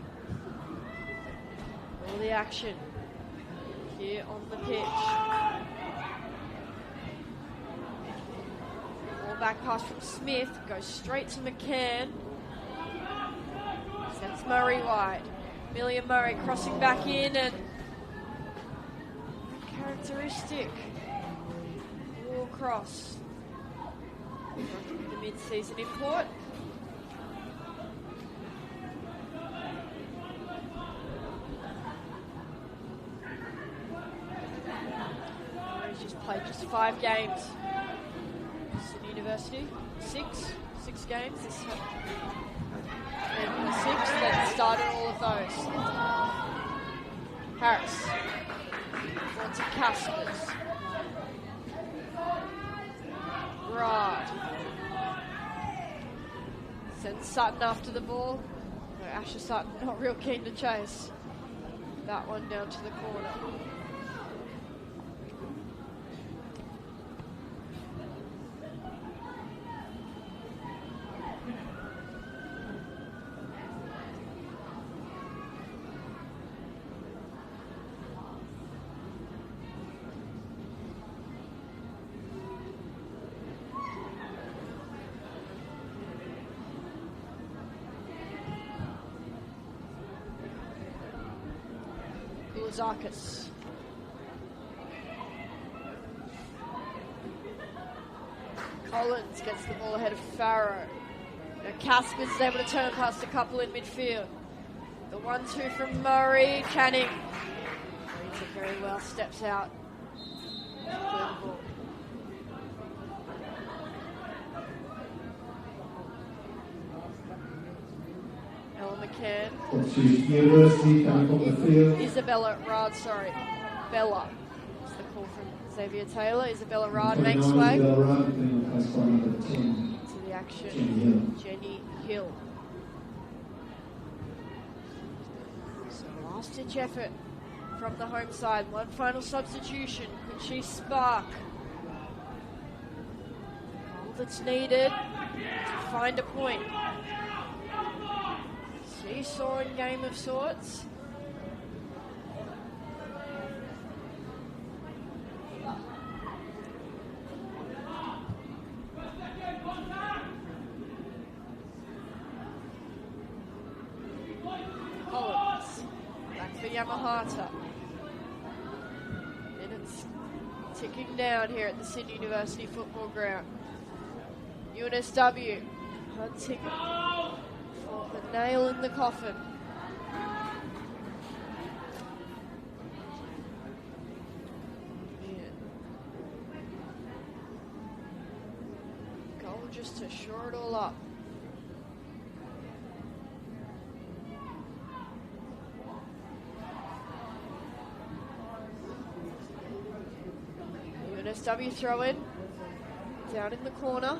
Speaker 2: All the action here on the pitch. Ball back pass from Smith, goes straight to McCann. Sends Murray wide. Million Murray crossing back in, and characteristic wall cross. The mid-season import. He's just played just 5 games. Sydney University, 6 games. And 6 that started all of those. Harris. On to Caspers. Rod. Sends Sutton after the ball. No, Asher Sutton not real keen to chase. That one down to the corner. Zarkis. Collins gets the ball ahead of Farrow. Now Caspers is able to turn past a couple in midfield. The 1-2 from Murray. Channing reads it very well, steps out. McCann.
Speaker 3: University coming from the field.
Speaker 2: Isabella Rad, Bella. That's the call from Xavier Taylor. Isabella Rad makes way. To the action. Jenny Hill. So last ditch effort from the home side. One final substitution. Could she spark? All that's needed to find a point. Seesawing game of sorts. Collins back for Yamahata. Minutes ticking down here at the Sydney University football ground. UNSW hunting the nail in the coffin. Goal just to shore it all up. UNSW throw in down in the corner.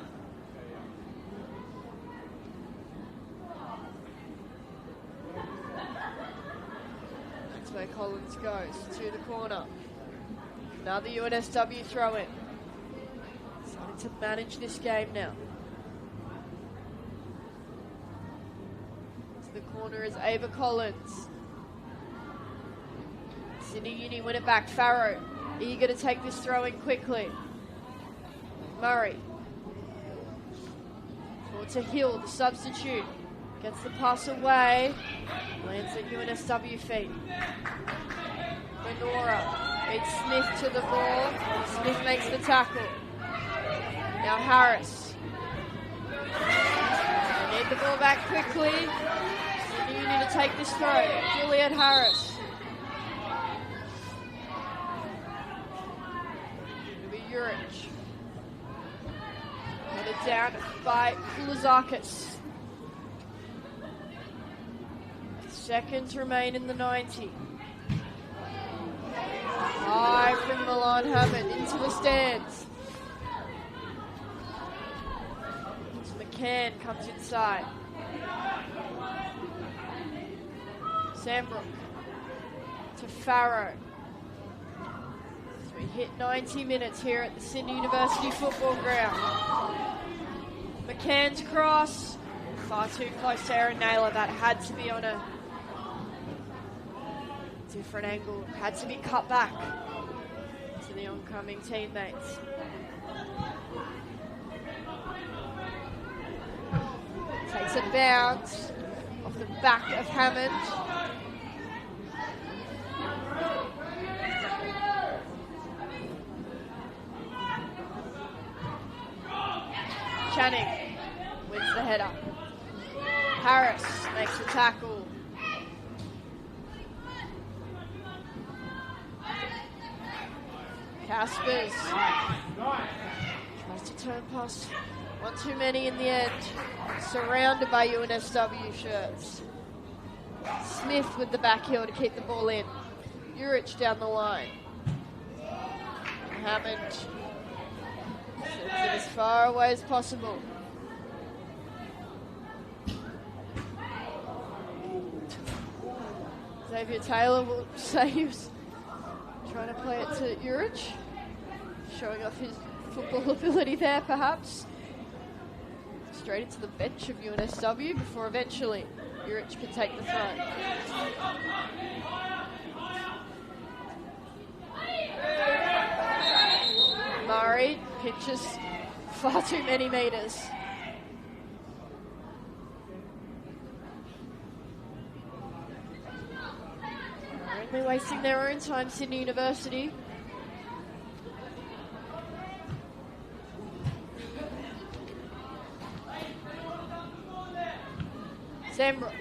Speaker 2: Where Collins goes to the corner. Another UNSW throw in. Starting to manage this game now. To the corner is Ava Collins. Sydney Uni win it back. Farrow eager to take this throw in quickly. Murray. Forward to Hill, the substitute. Gets the pass away. Lands at UNSW feet. Benora beats Smith to the ball. Smith makes the tackle. Now Harris. They need the ball back quickly. Sydney Uni to take this throw. Juliet Harris. It'll be Urich. Headed down by Lazakis. Seconds remain in the 90. High from Milan Hammond into the stands. As McCann comes inside. Sambrook to Farrow. So we hit 90 minutes here at the Sydney University football ground. McCann's cross. Far too close to Erin Naylor. That had to be on a different angle. Had to be cut back to the oncoming teammates. Takes a bounce off the back of Hammond. Channing wins the header. Harris makes the tackle. Caspers tries to turn past one too many in the end. Surrounded by UNSW shirts. Smith with the back heel to keep the ball in. Urich down the line. Hammond sends it as far away as possible. Xavier Taylor will say he was trying to play it to Urich, showing off his football ability there perhaps. Straight into the bench of UNSW before eventually Urich can take the throw. Murray pitches far too many metres. They're only wasting their own time, Sydney University. Sembrook.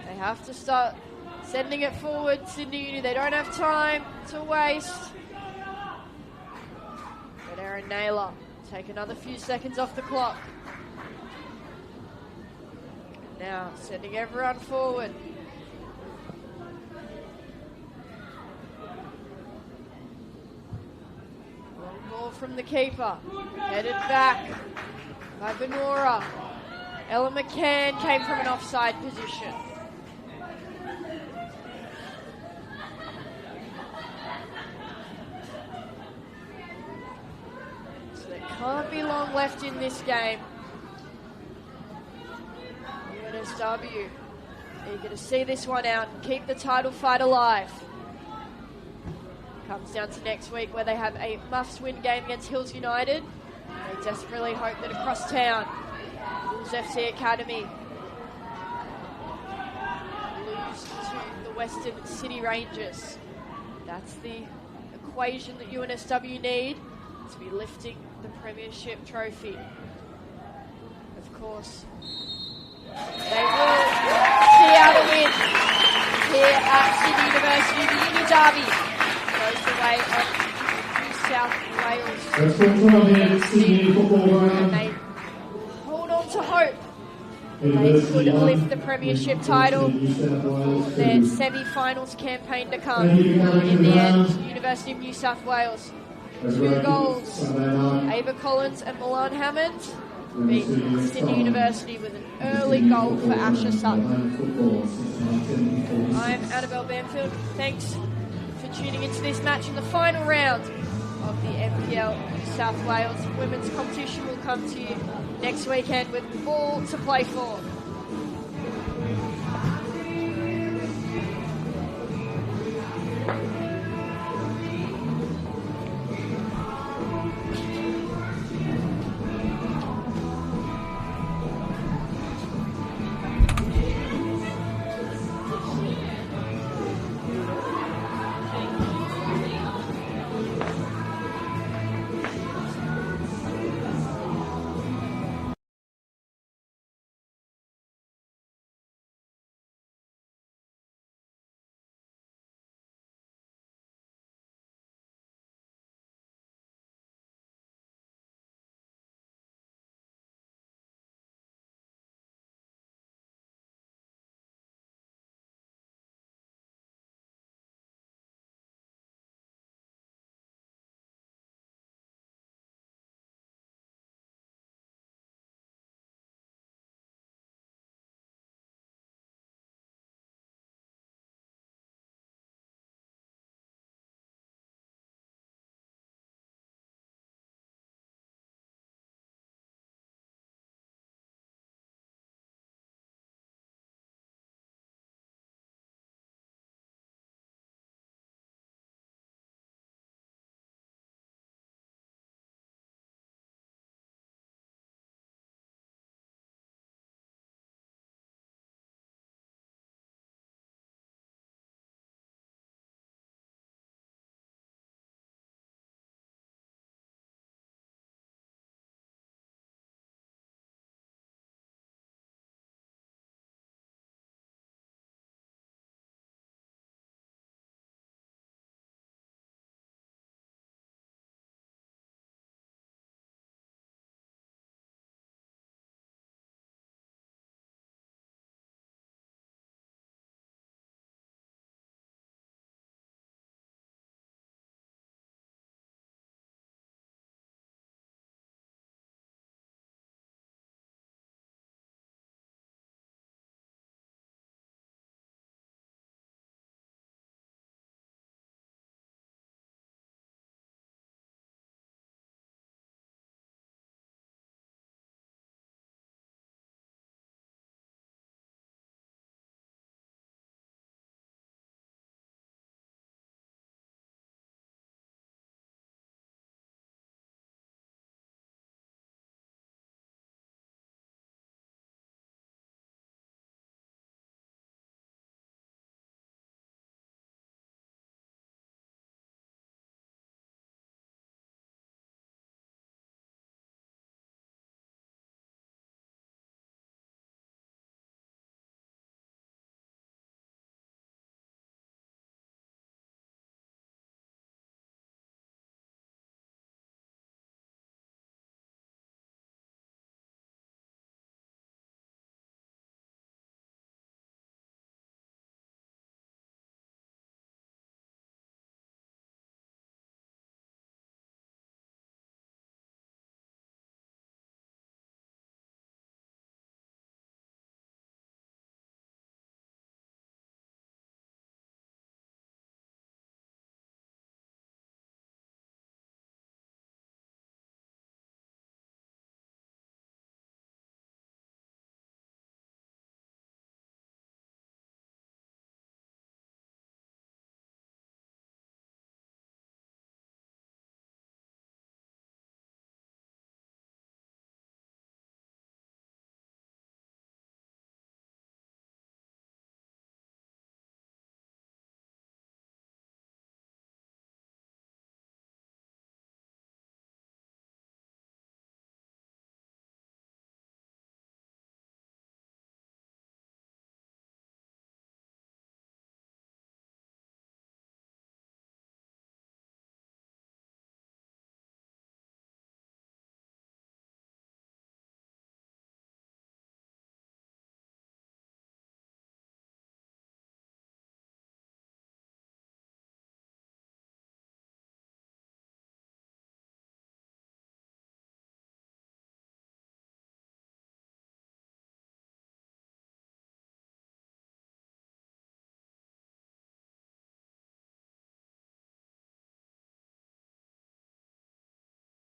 Speaker 2: They have to start sending it forward, Sydney Uni. They don't have time to waste. But Aaron Naylor take another few seconds off the clock. Now sending everyone forward. Long ball from the keeper. Headed back by Benora. Ella McCann came from an offside position. So there can't be long left in this game. UNSW eager to see this one out and keep the title fight alive. Comes down to next week where they have a must-win game against Hills United. They desperately hope that across town, Bulls FC Academy lose to the Western City Rangers. That's the equation that UNSW need to be lifting the premiership trophy. Of course, they will see out a win here at Sydney University. The Uni Derby goes the way of New South Wales. And they hold on to hope they could lift the premiership title for their semi-finals campaign to come. In the end, University of New South Wales, 2 goals. Ava Collins and Milan Hammond beat Sydney University with an early goal for Asher Sutton. I'm Annabelle Bamfield. Thanks for tuning into this match in the final round of the NPL New South Wales women's competition. Will come to you next weekend with all to play for.